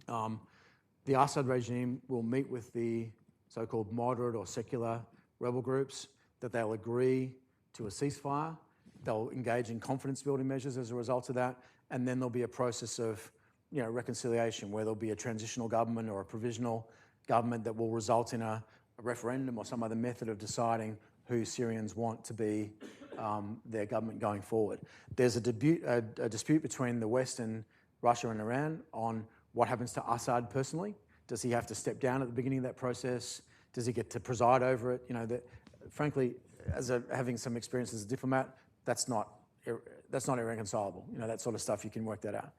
the Assad regime will meet with the so-called moderate or secular rebel groups, that they'll agree to a ceasefire, they'll engage in confidence-building measures as a result of that, and then there'll be a process of reconciliation where there'll be a transitional government or a provisional government that will result in a referendum or some other method of deciding who Syrians want to be their government going forward. There's a dispute between the West and Russia and Iran on what happens to Assad personally. Does he have to step down at the beginning of that process? Does he get to preside over it? Frankly, having some experience as a diplomat, that's not irreconcilable. That sort of stuff, you can work that out.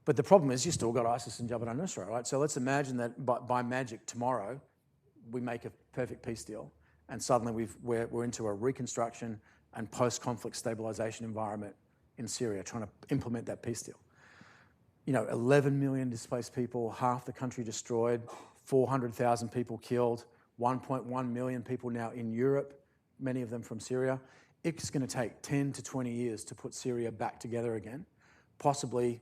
But the problem is you still got ISIS and Jabhat al-Nusra, right? So let's imagine that by magic tomorrow, we make a perfect peace deal, and suddenly we're into a reconstruction and post-conflict stabilization environment in Syria, trying to implement that peace deal. 11 million displaced people, half the country destroyed, 400,000 people killed, 1.1 million people now in Europe, many of them from Syria. It's going to take 10 to 20 years to put Syria back together again, possibly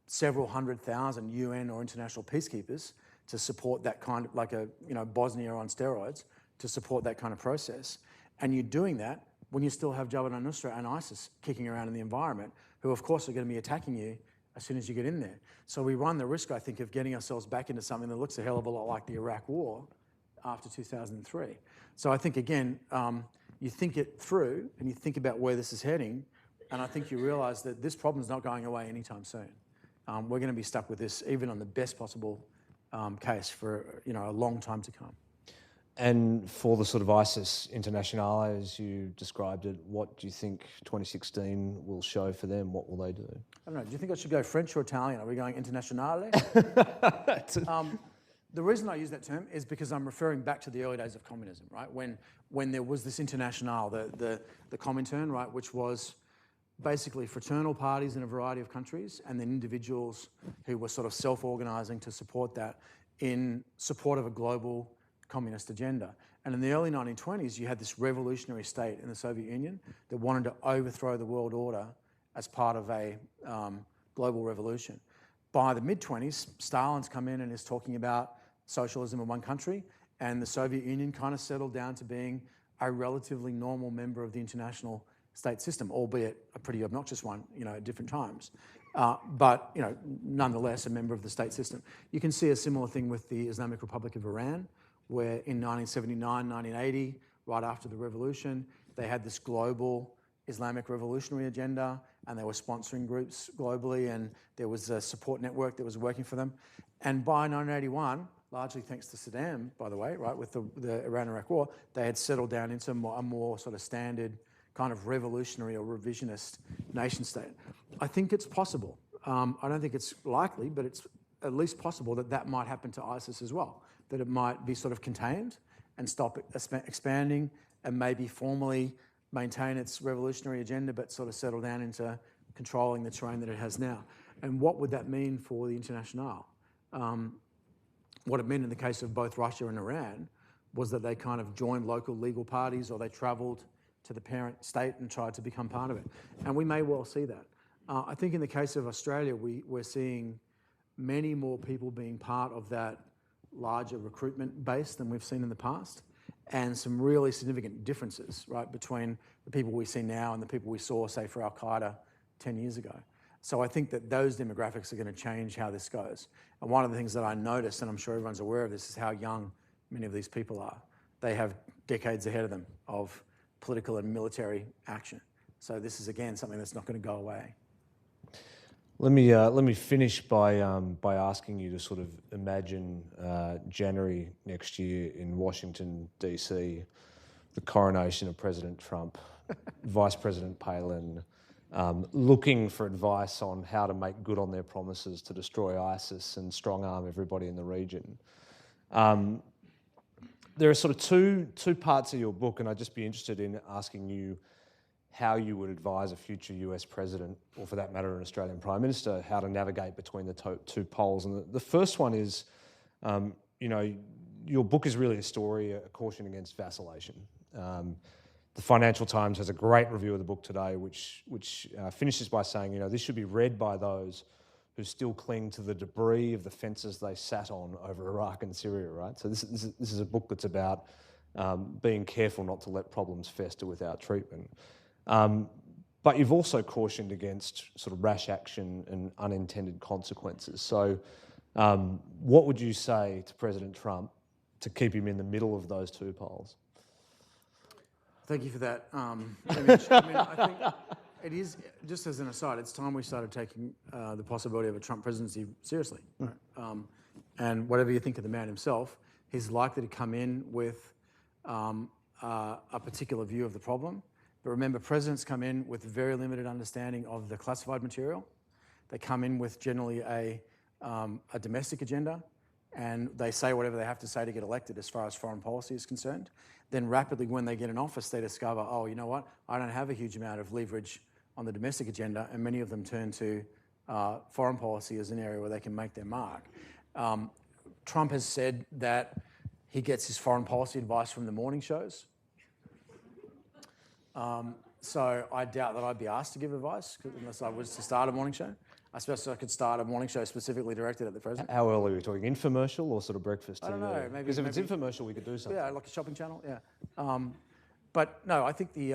several 100,000 UN or international peacekeepers to support that kind of, like Bosnia on steroids, to support that kind of process. And you're doing that when you still have Jabhat al-Nusra and ISIS kicking around in the environment, who of course are going to be attacking you as soon as you get in there. So we run the risk, I think, of getting ourselves back into something that looks a hell of a lot like the Iraq War after 2003. So I think, again, you think it through and you think about where this is heading, and I think you realise that this problem's not going away anytime soon. We're going to be stuck with this, even on the best possible case, for a long time to come. And for the sort of ISIS Internationale, as you described it, what do you think 2016 will show for them? What will they do? I don't know. Do you think I should go French or Italian? Are we going Internationale? The reason I use that term is because I'm referring back to the early days of communism, right? When there was this Internationale, the Comintern, right, which was basically fraternal parties in a variety of countries, and then individuals who were sort of self-organising to support that in support of a global communist agenda. And in the early 1920s, you had this revolutionary state in the Soviet Union that wanted to overthrow the world order as part of a global revolution. By the mid-20s, Stalin's come in and is talking about socialism in one country, and the Soviet Union kind of settled down to being a relatively normal member of the international state system, albeit a pretty obnoxious one, at different times. But nonetheless, a member of the state system. You can see a similar thing with the Islamic Republic of Iran, where in 1979, 1980, right after the revolution, they had this global Islamic revolutionary agenda, and they were sponsoring groups globally, and there was a support network that was working for them. And by 1981, largely thanks to Saddam, by the way, right, with the Iran-Iraq War, they had settled down into a more sort of standard kind of revolutionary or revisionist nation state. I think it's possible. I don't think it's likely, but it's at least possible that might happen to ISIS as well, that it might be sort of contained and stop expanding and maybe formally maintain its revolutionary agenda, but sort of settle down into controlling the terrain that it has now. And what would that mean for the Internationale? What it meant in the case of both Russia and Iran was that they kind of joined local legal parties, or they travelled to the parent state and tried to become part of it. And we may well see that. I think in the case of Australia, we're seeing many more people being part of that larger recruitment base than we've seen in the past, and some really significant differences, right, between the people we see now and the people we saw, say, for Al-Qaeda 10 years ago. So I think that those demographics are going to change how this goes. And one of the things that I noticed, and I'm sure everyone's aware of this, is how young many of these people are. They have decades ahead of them of political and military action. So this is, again, something that's not going to go away. Let me finish by asking you to sort of imagine January next year in Washington, D.C., the coronation of President Trump, Vice President Palin, looking for advice on how to make good on their promises to destroy ISIS and strong-arm everybody in the region. there are sort of two parts of your book, and I'd just be interested in asking you how you would advise a future US president, or for that matter, an Australian Prime Minister, how to navigate between the two poles. And the first one is, your book is really a story, a caution against vacillation. The Financial Times has a great review of the book today, which finishes by saying, this should be read by those who still cling to the debris of the fences they sat on over Iraq and Syria, right? So this is a book that's about being careful not to let problems fester without treatment. But you've also cautioned against sort of rash action and unintended consequences. So what would you say to President Trump to keep him in the middle of those two poles? Thank you for that image. I think it is, just as an aside, it's time we started taking the possibility of a Trump presidency seriously. Right? And whatever you think of the man himself, he's likely to come in with a particular view of the problem. But remember, presidents come in with very limited understanding of the classified material. They come in with generally a domestic agenda, and they say whatever they have to say to get elected as far as foreign policy is concerned. Then rapidly, when they get in office, they discover, oh, you know what? I don't have a huge amount of leverage on the domestic agenda, and many of them turn to foreign policy as an area where they can make their mark. Trump has said that he gets his foreign policy advice from the morning shows. So I doubt that I'd be asked to give advice unless I was to start a morning show. I suppose I could start a morning show specifically directed at the president. How early are we talking? Infomercial or sort of breakfast TV? I don't know. Maybe because if it's infomercial, we could do something. Yeah, like a shopping channel. Yeah. But no, I think the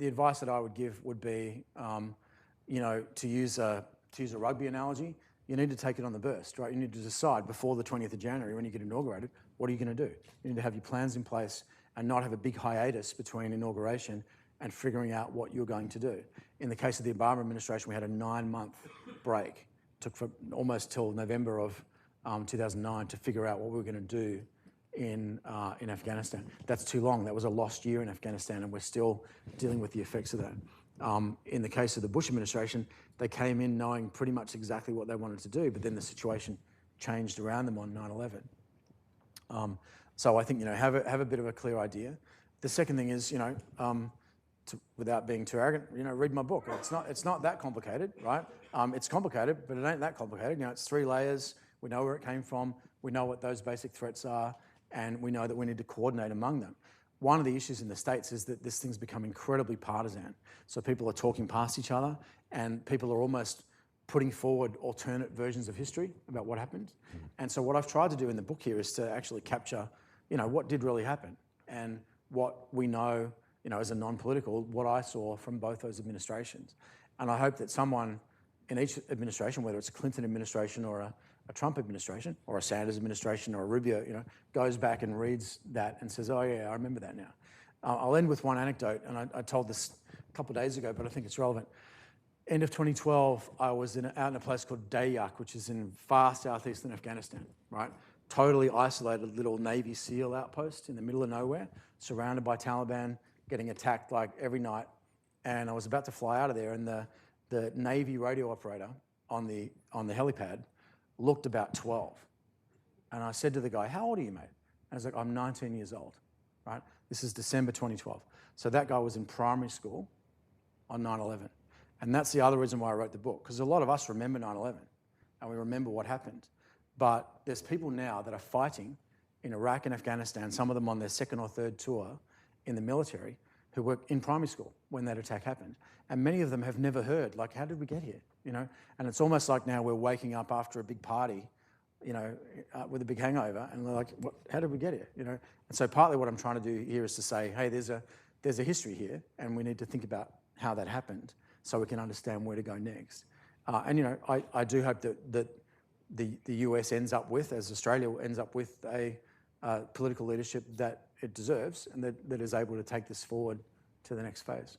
advice that I would give would be, to use a rugby analogy, you need to take it on the burst, right? You need to decide before the 20th of January when you get inaugurated, what are you going to do? You need to have your plans in place and not have a big hiatus between inauguration and figuring out what you're going to do. In the case of the Obama administration, we had a 9-month break. It took for almost till November of 2009 to figure out what we were going to do in Afghanistan. That's too long. That was a lost year in Afghanistan, and we're still dealing with the effects of that. In the case of the Bush administration, they came in knowing pretty much exactly what they wanted to do, but then the situation changed around them on 9/11. So I think have a bit of a clear idea. The second thing is without being too arrogant, read my book. It's not that complicated, right? It's complicated, but it ain't that complicated. It's 3 layers. We know where it came from. We know what those basic threats are, and we know that we need to coordinate among them. One of the issues in the States is that this thing's become incredibly partisan. So people are talking past each other, and people are almost putting forward alternate versions of history about what happened. And so what I've tried to do in the book here is to actually capture, what did really happen, and what we know, as a non-political, what I saw from both those administrations. And I hope that someone in each administration, whether it's a Clinton administration or a Trump administration or a Sanders administration or a Rubio, goes back and reads that and says, oh yeah, I remember that now. I'll end with one anecdote, and I told this a couple of days ago, but I think it's relevant. End of 2012, I was out in a place called Dayak, which is in far southeastern Afghanistan, right? Totally isolated little Navy SEAL outpost in the middle of nowhere, surrounded by Taliban, getting attacked like every night. And I was about to fly out of there, and the Navy radio operator on the helipad looked about 12. And I said to the guy, how old are you, mate? And I was like, I'm 19 years old, right? This is December 2012. So that guy was in primary school on 9/11. And that's the other reason why I wrote the book, because a lot of us remember 9/11 and we remember what happened. But there's people now that are fighting in Iraq and Afghanistan, some of them on their 2nd or 3rd tour in the military, who were in primary school when that attack happened. And many of them have never heard, like, how did we get here? And it's almost like now we're waking up after a big party, with a big hangover, and we're like, how did we get here? And so partly what I'm trying to do here is to say, hey, there's a history here, and we need to think about how that happened so we can understand where to go next. I do hope that the US ends up with, as Australia ends up with, a political leadership that it deserves, and that is able to take this forward to the next phase.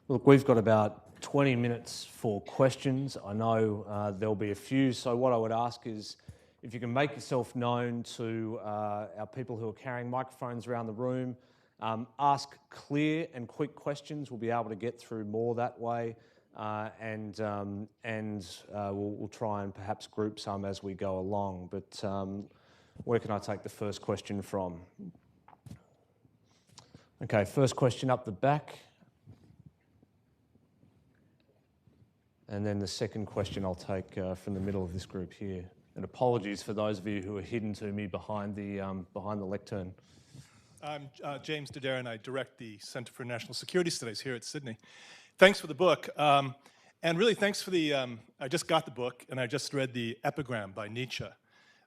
Look, we've got about 20 minutes for questions. I know there'll be a few, so what I would ask is if you can make yourself known to our people who are carrying microphones around the room, ask clear and quick questions. We'll be able to get through more that way, and we'll try and perhaps group some as we go along. But Where can I take the first question from? Okay, first question up the back. And then the second question I'll take from the middle of this group here. And apologies for those of you who are hidden to me behind the lectern. I'm James Dodera, and I direct the Center for National Security Studies here at Sydney. Thanks for the book. And really, thanks for the, I just got the book, and I just read the epigram by Nietzsche,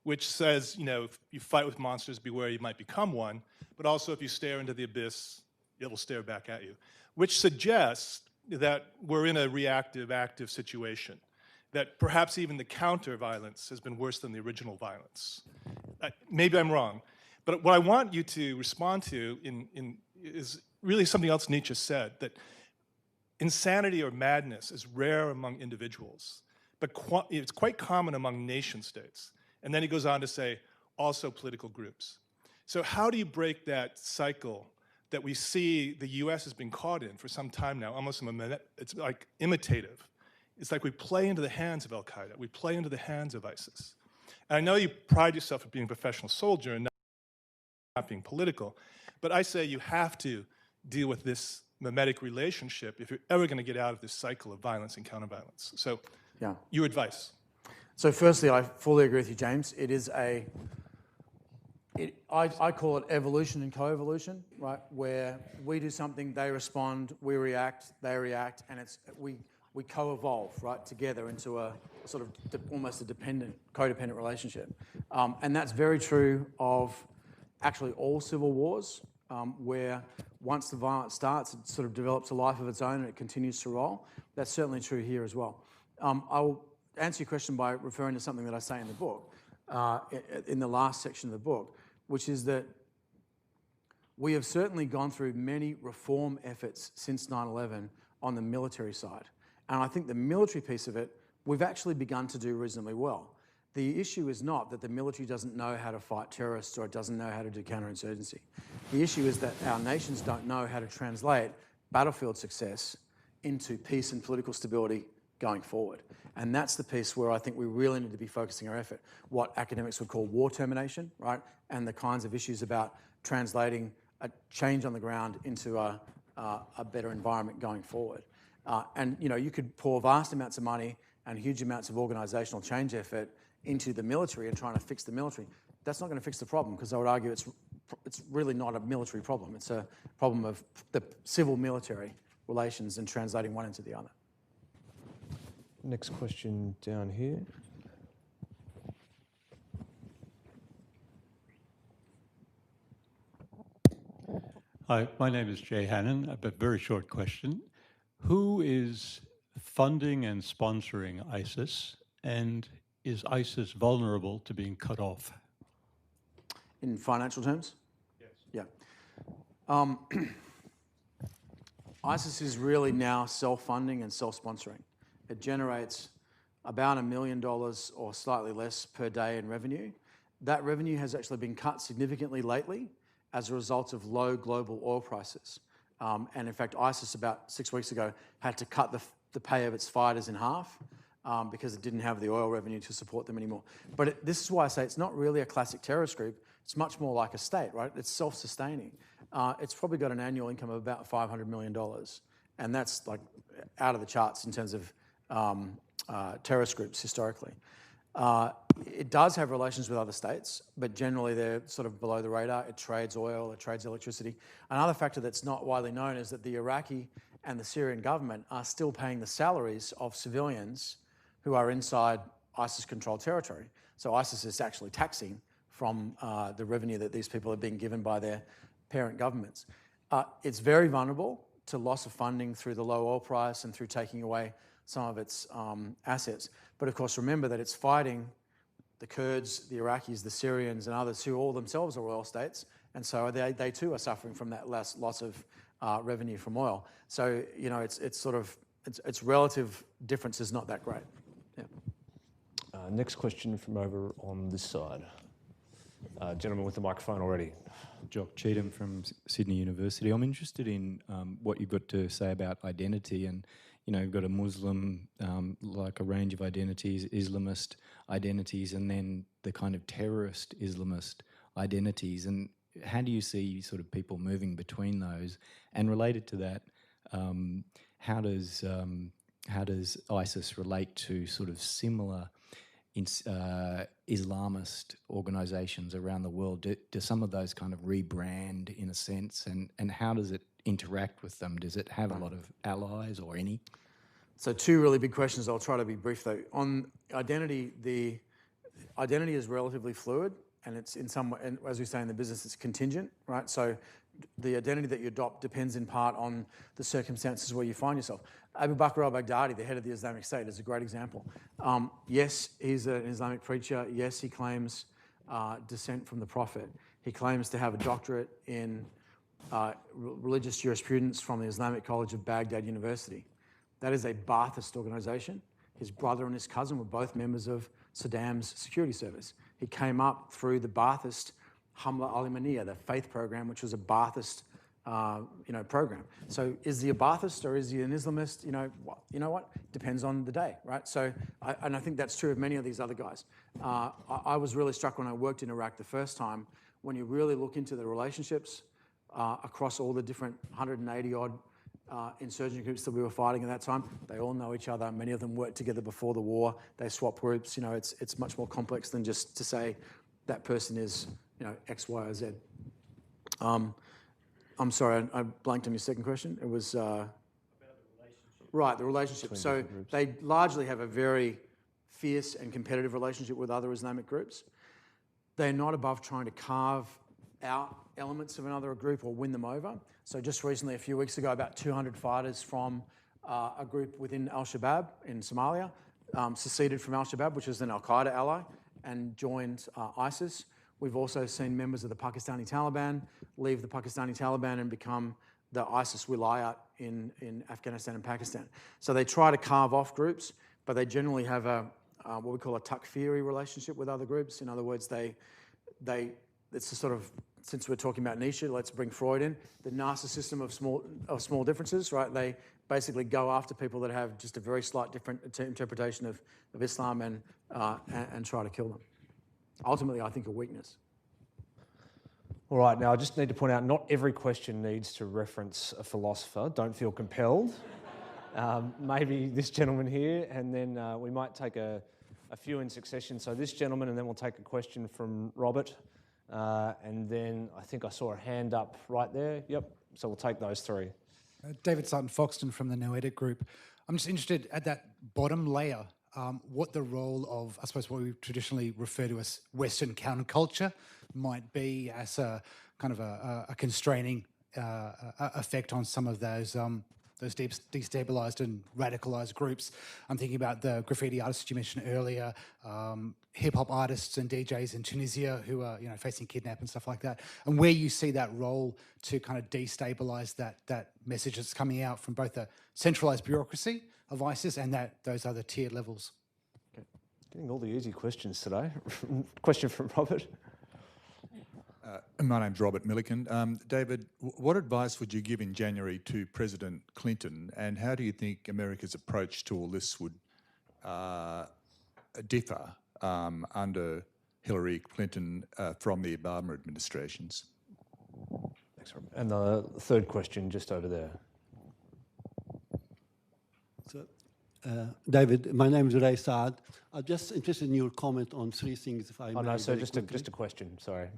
which says, you know, if you fight with monsters, beware you might become one, but also if you stare into the abyss, it'll stare back at you, which suggests that we're in a reactive, active situation, that perhaps even the counter-violence has been worse than the original violence. Maybe I'm wrong, but what I want you to respond to is really something else Nietzsche said, that insanity or madness is rare among individuals, but it's quite common among nation states. And then he goes on to say, also political groups. So how do you break that cycle that we see the US has been caught in for some time now, almost it's like imitative. It's like we play into the hands of Al-Qaeda, we play into the hands of ISIS. And I know you pride yourself on being a professional soldier and not being political, but I say you have to deal with this mimetic relationship if you're ever going to get out of this cycle of violence and counterviolence. So, yeah. Your advice. So firstly, I fully agree with you, James. It is I call it evolution and co-evolution, right? Where we do something, they respond, we react, they react, and we co-evolve, right, together into a sort of almost a codependent relationship. And that's very true of actually all civil wars, where once the violence starts, it sort of develops a life of its own and it continues to roll. That's certainly true here as well. I will answer your question by referring to something that I say in the book, in the last section of the book, which is that we have certainly gone through many reform efforts since 9/11 on the military side. And I think the military piece of it, we've actually begun to do reasonably well. The issue is not that the military doesn't know how to fight terrorists or it doesn't know how to do counterinsurgency. The issue is that our nations don't know how to translate battlefield success into peace and political stability going forward. And that's the piece where I think we really need to be focusing our effort, what academics would call war termination, right? And the kinds of issues about translating a change on the ground into a better environment going forward. And you know, you could pour vast amounts of money and huge amounts of organisational change effort into the military and trying to fix the military. That's not going to fix the problem, because I would argue it's really not a military problem. It's a problem of the civil-military relations and translating one into the other. Next question down here. Hi, my name is Jay Hannon. I have a very short question. Who is funding and sponsoring ISIS, and is ISIS vulnerable to being cut off? In financial terms? Yes. Yeah. ISIS is really now self-funding and self-sponsoring. It generates about $1 million or slightly less per day in revenue. That revenue has actually been cut significantly lately as a result of low global oil prices. And in fact, ISIS about 6 weeks ago had to cut the pay of its fighters in half because it didn't have the oil revenue to support them anymore. But this is why I say it's not really a classic terrorist group. It's much more like a state, right? It's self-sustaining. It's probably got an annual income of about $500 million. And that's like out of the charts in terms of terrorist groups historically. It does have relations with other states, but generally they're sort of below the radar. It trades oil, it trades electricity. Another factor that's not widely known is that the Iraqi and the Syrian government are still paying the salaries of civilians who are inside ISIS-controlled territory. So ISIS is actually taxing from the revenue that these people are being given by their parent governments. It's very vulnerable to loss of funding through the low oil price and through taking away some of its assets. But of course, remember that it's fighting the Kurds, the Iraqis, the Syrians, and others who all themselves are oil states. And so they too are suffering from that loss of revenue from oil. So, you know, its relative difference is not that great. Yeah. Next question from over on this side. Gentleman with the microphone already. Jock Cheatham from Sydney University. I'm interested in what you've got to say about identity, and you've got a Muslim, like a range of identities, Islamist identities, and then the kind of terrorist Islamist identities. And how do you see sort of people moving between those? And related to that, how does ISIS relate to sort of similar Islamist organisations around the world? Do some of those kind of rebrand in a sense, and how does it interact with them? Does it have a lot of allies or any? So two really big questions. I'll try to be brief though. On identity, the identity is relatively fluid, and it's in some way, and as we say in the business, it's contingent, right? So the identity that you adopt depends in part on the circumstances where you find yourself. Abu Bakr al-Baghdadi, the head of the Islamic State, is a great example. Yes, he's an Islamic preacher. Yes, he claims descent from the Prophet. He claims to have a doctorate in religious jurisprudence from the Islamic College of Baghdad University. That is a Ba'athist organization. His brother and his cousin were both members of Saddam's security service. He came up through the Ba'athist Hamla al-Imaniyya, the faith program, which was a Ba'athist program. So is he a Ba'athist or is he an Islamist? You know what? Depends on the day, right? So, I think that's true of many of these other guys. I was really struck when I worked in Iraq the first time, when you really look into the relationships across all the different 180 odd insurgent groups that we were fighting at that time. They all know each other. Many of them worked together before the war. They swap groups. It's much more complex than just to say that person is, X, Y, or Z. I'm sorry, I blanked on your second question. It was about the relationship. Right, the relationship. So they largely have a very fierce and competitive relationship with other Islamic groups. They're not above trying to carve out elements of another group or win them over. So just recently, a few weeks ago, about 200 fighters from a group within Al-Shabaab in Somalia seceded from Al-Shabaab, which is an Al-Qaeda ally, and joined ISIS. We've also seen members of the Pakistani Taliban leave the Pakistani Taliban and become the ISIS wilayat in Afghanistan and Pakistan. So they try to carve off groups, but they generally have what we call a takfiri relationship with other groups. In other words, it's a sort of, since we're talking about Nietzsche, let's bring Freud in, the narcissism of small differences, right? They basically go after people that have just a very slight different interpretation of Islam and try to kill them. Ultimately, I think a weakness. All right, now I just need to point out, not every question needs to reference a philosopher. Don't feel compelled. Maybe this gentleman here, and then we might take a few in succession. So this gentleman, and then we'll take a question from Robert. And then I think I saw a hand up right there. Yep, so we'll take those three. David Sutton-Foxton from the No Edit Group. I'm just interested at that bottom layer, what the role of, I suppose, what we traditionally refer to as Western counterculture might be as a kind of a constraining effect on some of those destabilised and radicalised groups. I'm thinking about the graffiti artists you mentioned earlier, hip-hop artists and DJs in Tunisia who are facing kidnap and stuff like that, and where you see that role to kind of destabilise that message that's coming out from both the centralised bureaucracy of ISIS and those other tiered levels. Okay. Getting all the easy questions today. Question from Robert. My name's Robert Milliken. David, what advice would you give in January to President Clinton, and how do you think America's approach to all this would differ under Hillary Clinton from the Obama administrations? Thanks, Robert. And the third question just over there. So, David, my name is Ray Saad. I'm just interested in your comment on three things, if I may. Oh, no, so just a question, sorry.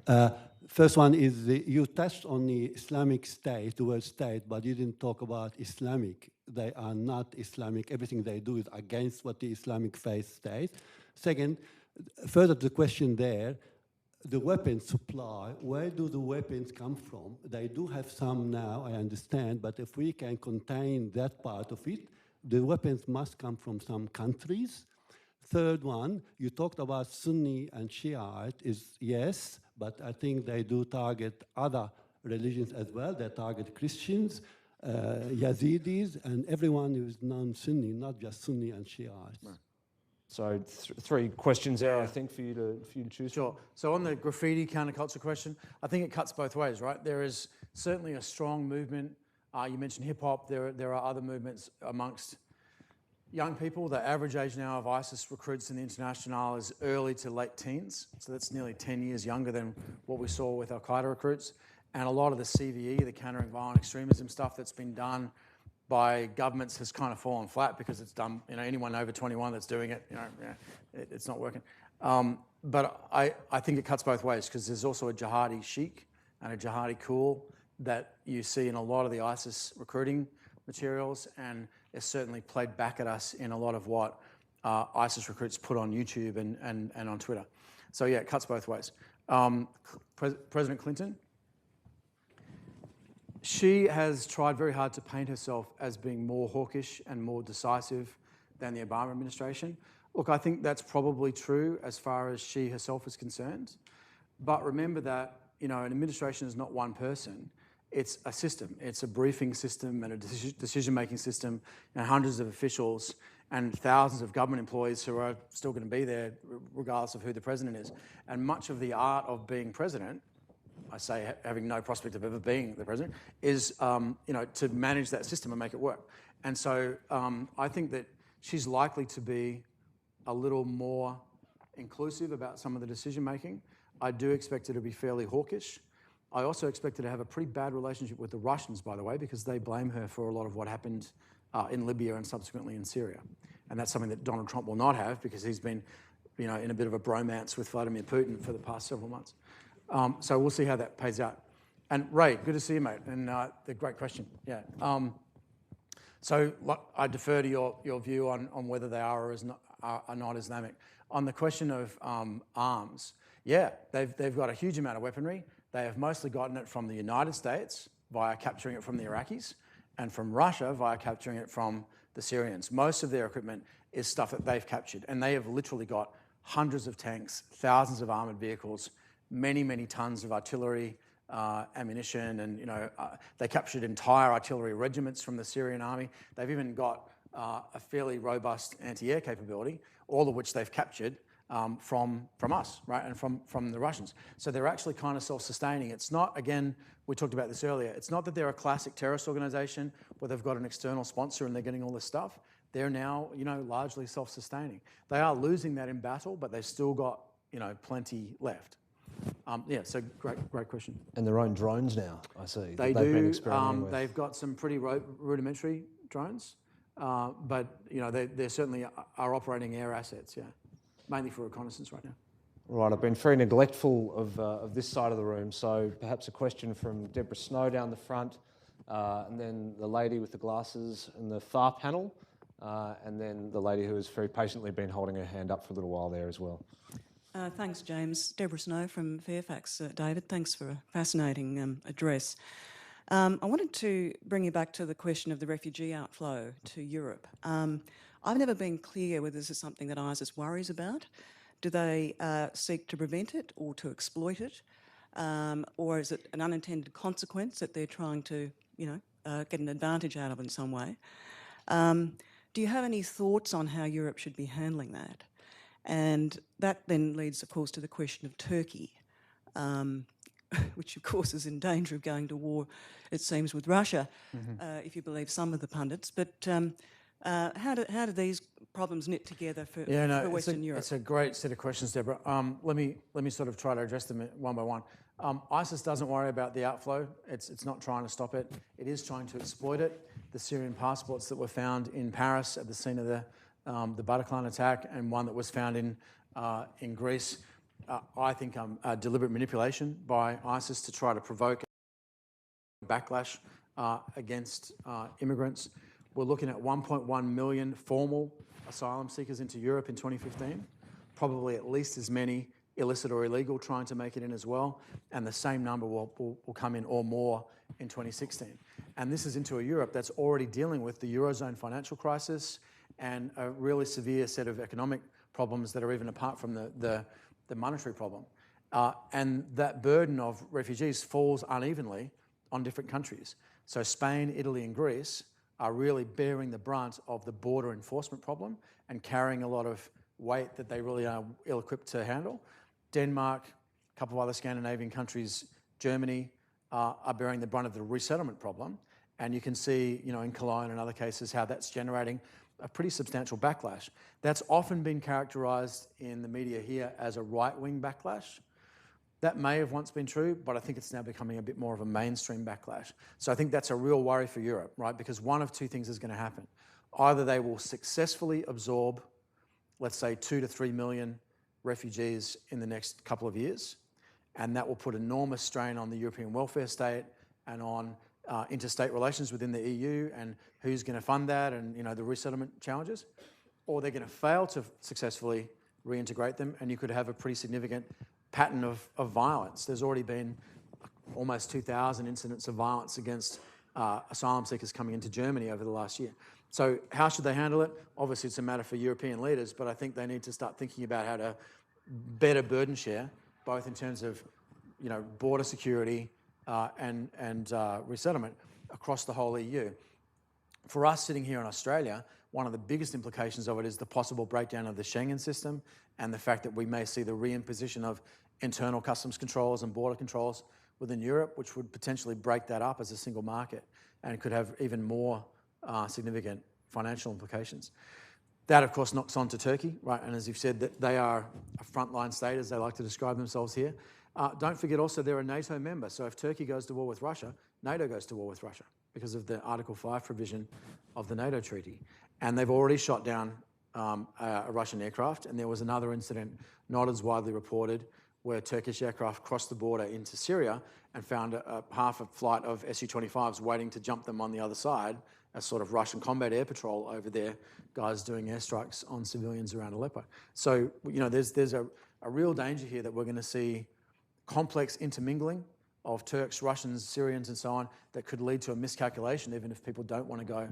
First one is you touched on the Islamic State, the word state, but you didn't talk about Islamic. They are not Islamic. Everything they do is against what the Islamic faith states. Second, further to the question there, the weapon supply, where do the weapons come from? They do have some now, I understand, but if we can contain that part of it, the weapons must come from some countries. Third one, you talked about Sunni and Shiite, is yes, but I think they do target other religions as well. They target Christians, Yazidis, and everyone who is non-Sunni, not just Sunni and Shiite. Right. So three questions there, I think, for you to choose. Sure. So on the graffiti counterculture question, I think it cuts both ways, right? There is certainly a strong movement. You mentioned hip hop. There are other movements amongst young people, the average age now of ISIS recruits in the International is early to late teens. So that's nearly 10 years younger than what we saw with Al-Qaeda recruits. And a lot of the CVE, the countering violent extremism stuff that's been done by governments has kind of fallen flat because it's done, anyone over 21 that's doing it, it's not working. But I think it cuts both ways because there's also a jihadi chic and a jihadi cool that you see in a lot of the ISIS recruiting materials, and it's certainly played back at us in a lot of what ISIS recruits put on YouTube and on Twitter. So yeah, it cuts both ways. President Clinton, she has tried very hard to paint herself as being more hawkish and more decisive than the Obama administration. Look, I think that's probably true as far as she herself is concerned. But remember that, an administration is not one person. It's a system. It's a briefing system and a decision-making system and hundreds of officials and thousands of government employees who are still going to be there regardless of who the president is. And much of the art of being president, I say having no prospect of ever being the president, is to manage that system and make it work. And so I think that she's likely to be a little more inclusive about some of the decision making. I do expect her to be fairly hawkish. I also expect her to have a pretty bad relationship with the Russians, by the way, because they blame her for a lot of what happened in Libya and subsequently in Syria. And that's something that Donald Trump will not have because he's been in a bit of a bromance with Vladimir Putin for the past several months. So we'll see how that pays out. And Ray, good to see you, mate. And the great question. Yeah. So I defer to your view on whether they are or are not Islamic. On the question of arms, yeah, they've got a huge amount of weaponry. They have mostly gotten it from the United States via capturing it from the Iraqis and from Russia via capturing it from the Syrians. Most of their equipment is stuff that they've captured, and they have literally got hundreds of tanks, thousands of armoured vehicles, many, many tons of artillery, ammunition, and they captured entire artillery regiments from the Syrian army. They've even got a fairly robust anti-air capability, all of which they've captured from us, right, and from the Russians. So they're actually kind of self-sustaining. It's not, again, we talked about this earlier, it's not that they're a classic terrorist organisation where they've got an external sponsor and they're getting all this stuff. They're now, largely self-sustaining. They are losing that in battle, but they've still got, plenty left. So great question. And their own drones now, I see. They've been do. experimenting with. They've got some pretty rudimentary drones, but they certainly are operating air assets. Yeah, mainly for reconnaissance right now. Right, I've been very neglectful of this side of the room, so perhaps a question from Deborah Snow down the front, and then the lady with the glasses in the far panel, and then the lady who has very patiently been holding her hand up for a little while there as well. Thanks, James. Deborah Snow from Fairfax. David, thanks for a fascinating address. I wanted to bring you back to the question of the refugee outflow to Europe. I've never been clear whether this is something that ISIS worries about. Do they seek to prevent it or to exploit it? Or is it an unintended consequence that they're trying to, get an advantage out of in some way? Do you have any thoughts on how Europe should be handling that? And that then leads, of course, to the question of Turkey, which, of course, is in danger of going to war, it seems, with Russia, if you believe some of the pundits. But how do these problems knit together for Western Europe? It's a great set of questions, Deborah. Let me sort of try to address them one by one. ISIS doesn't worry about the outflow. It's not trying to stop it. It is trying to exploit it. The Syrian passports that were found in Paris at the scene of the Bataclan attack, and one that was found in Greece, I think deliberate manipulation by ISIS to try to provoke a backlash against immigrants. We're looking at 1.1 million formal asylum seekers into Europe in 2015, probably at least as many illicit or illegal trying to make it in as well, and the same number will come in or more in 2016. And this is into a Europe that's already dealing with the Eurozone financial crisis and a really severe set of economic problems that are even apart from the monetary problem. And that burden of refugees falls unevenly on different countries. So Spain, Italy and Greece are really bearing the brunt of the border enforcement problem and carrying a lot of weight that they really are ill-equipped to handle. Denmark, a couple of other Scandinavian countries, Germany, are bearing the brunt of the resettlement problem. And you can see, in Cologne and other cases, how that's generating a pretty substantial backlash. That's often been characterized in the media here as a right-wing backlash. That may have once been true, but I think it's now becoming a bit more of a mainstream backlash. So I think that's a real worry for Europe, right? Because one of two things is going to happen. Either they will successfully absorb, let's say, 2 to 3 million refugees in the next couple of years, and that will put enormous strain on the European welfare state and on interstate relations within the EU and who's going to fund that and, the resettlement challenges. Or they're going to fail to successfully reintegrate them, and you could have a pretty significant pattern of violence. There's already been almost 2,000 incidents of violence against asylum seekers coming into Germany over the last year. So how should they handle it? Obviously, it's a matter for European leaders, but I think they need to start thinking about how to better burden share, both in terms of, border security and resettlement across the whole EU. For us sitting here in Australia, one of the biggest implications of it is the possible breakdown of the Schengen system and the fact that we may see the reimposition of internal customs controls and border controls within Europe, which would potentially break that up as a single market and could have even more significant financial implications. That, of course, knocks on to Turkey, right? And as you've said, that they are a frontline state, as they like to describe themselves here. Don't forget also they're a NATO member. So if Turkey goes to war with Russia, NATO goes to war with Russia because of the Article 5 provision of the NATO treaty. And they've already shot down a Russian aircraft. And there was another incident, not as widely reported, where Turkish aircraft crossed the border into Syria and found half a flight of Su-25s waiting to jump them on the other side as sort of Russian combat air patrol over there, guys doing airstrikes on civilians around Aleppo. So, there's a real danger here that we're going to see complex intermingling of Turks, Russians, Syrians, and so on that could lead to a miscalculation, even if people don't want to go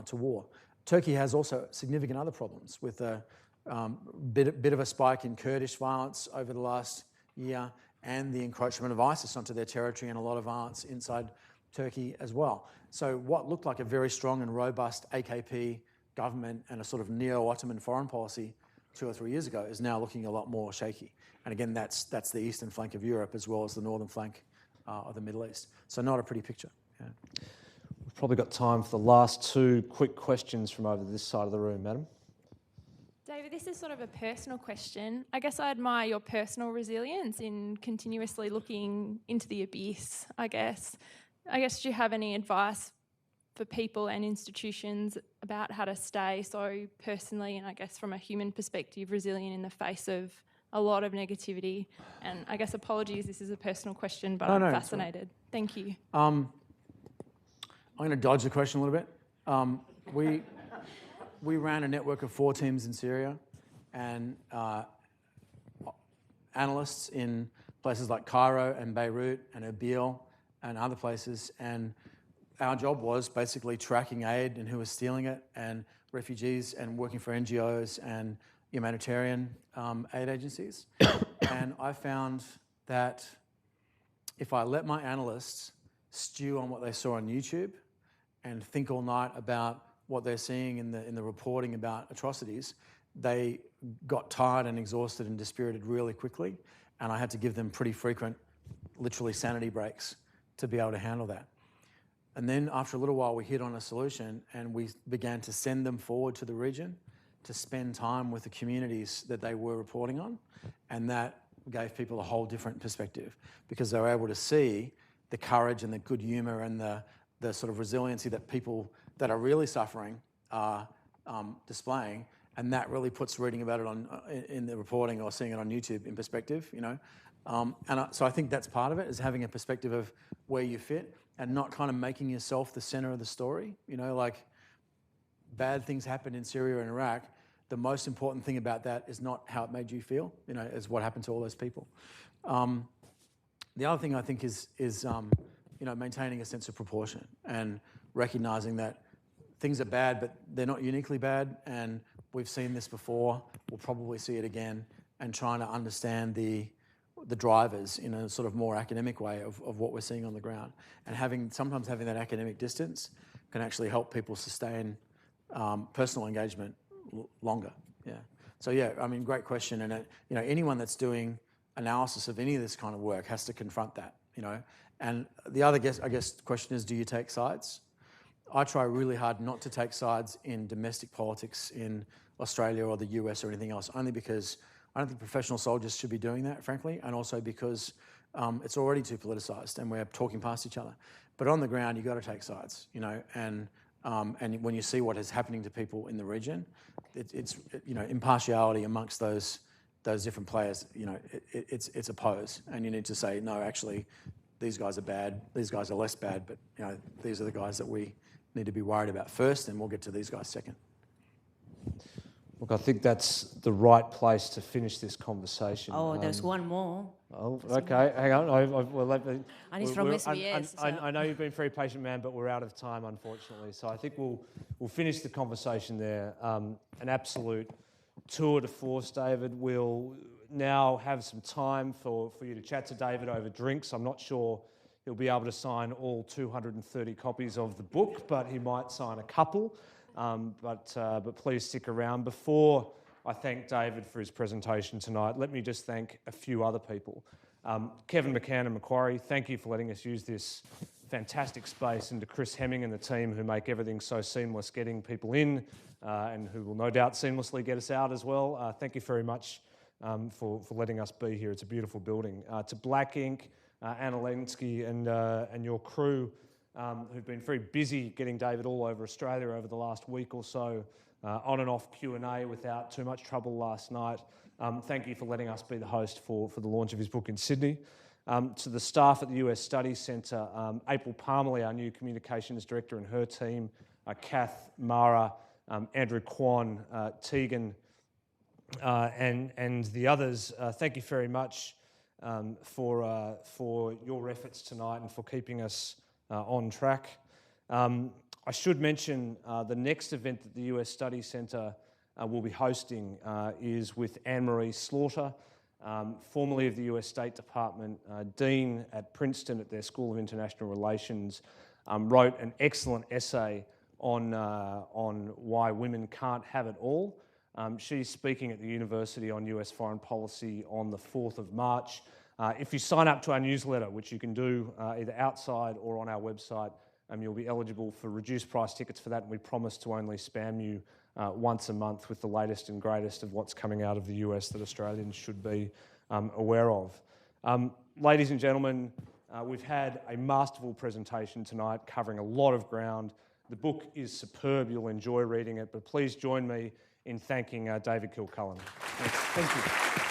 to war. Turkey has also significant other problems with a bit of a spike in Kurdish violence over the last year and the encroachment of ISIS onto their territory and a lot of violence inside Turkey as well. So what looked like a very strong and robust AKP government and a sort of neo-Ottoman foreign policy 2 or 3 years ago is now looking a lot more shaky. And again, that's the eastern flank of Europe as well as the northern flank of the Middle East. So not a pretty picture. Yeah. We've probably got time for the last 2 quick questions from over this side of the room, madam. David, this is sort of a personal question. I guess I admire your personal resilience in continuously looking into the abyss, I guess. Do you have any advice for people and institutions about how to stay so personally and I guess from a human perspective resilient in the face of a lot of negativity? And I guess apologies, this is a personal question, but I'm fascinated. Thank you. I'm going to dodge the question a little bit. We ran a network of 4 teams in Syria and analysts in places like Cairo and Beirut and Erbil and other places, and our job was basically tracking aid and who was stealing it and refugees and working for NGOs and humanitarian aid agencies. And I found that if I let my analysts stew on what they saw on YouTube and think all night about what they're seeing in the reporting about atrocities, they got tired and exhausted and dispirited really quickly, and I had to give them pretty frequent, literally sanity breaks to be able to handle that. And then after a little while, we hit on a solution and we began to send them forward to the region to spend time with the communities that they were reporting on, and that gave people a whole different perspective because they were able to see the courage and the good humour and the sort of resiliency that people that are really suffering are displaying, and that really puts reading about it in the reporting or seeing it on YouTube in perspective, so I think that's part of it, is having a perspective of where you fit and not kind of making yourself the centre of the story. Like bad things happened in Syria and Iraq. The most important thing about that is not how it made you feel, is what happened to all those people. The other thing I think is maintaining a sense of proportion and recognising that things are bad, but they're not uniquely bad, and we've seen this before, we'll probably see it again, and trying to understand the drivers in a sort of more academic way of what we're seeing on the ground. And sometimes having that academic distance can actually help people sustain personal engagement longer. Yeah. So yeah, great question. And anyone that's doing analysis of any of this kind of work has to confront that. And the other question is, do you take sides? I try really hard not to take sides in domestic politics in Australia or the US or anything else, only because I don't think professional soldiers should be doing that, frankly, and also because it's already too politicised and we're talking past each other. But on the ground, you've got to take sides, you know, and when you see what is happening to people in the region, it's you know, impartiality amongst those different players, you know, it's a pose, and you need to say, no, actually, these guys are bad, these guys are less bad, but you know, these are the guys that we need to be worried about first, and we'll get to these guys second. Look, I think that's the right place to finish this conversation. Oh, there's one more. Oh, okay, hang on. And he's from SBS. I know you've been a very patient man, but we're out of time, unfortunately. So I think we'll finish the conversation there. An absolute tour de force, David. We'll now have some time for you to chat to David over drinks. I'm not sure he'll be able to sign all 230 copies of the book, but he might sign a couple. But please stick around. Before I thank David for his presentation tonight, let me just thank a few other people. Kevin McCann and Macquarie, thank you for letting us use this fantastic space, and to Chris Hemming and the team who make everything so seamless getting people in and who will no doubt seamlessly get us out as well. Thank you very much for letting us be here. It's a beautiful building. To Black Ink, Anna Lenski and your crew, who've been very busy getting David all over Australia over the last week or so, on and off Q&A without too much trouble last night. Thank you for letting us be the host for the launch of his book in Sydney. To the staff at the US Studies Centre, April Parmalee, our new Communications Director, and her team, Kath, Mara, Andrew Kwan, Tegan, and the others, thank you very much for your efforts tonight and for keeping us on track. I should mention the next event that the US Studies Centre will be hosting is with Anne-Marie Slaughter, formerly of the US State Department, Dean at Princeton at their School of International Relations, wrote an excellent essay on why women can't have it all. She's speaking at the University on US foreign policy on the 4th of March. If you sign up to our newsletter, which you can do either outside or on our website, you'll be eligible for reduced price tickets for that, and we promise to only spam you once a month with the latest and greatest of what's coming out of the US that Australians should be aware of. Ladies and gentlemen, we've had a masterful presentation tonight covering a lot of ground. The book is superb, you'll enjoy reading it, but please join me in thanking David Kilcullen. Thank you.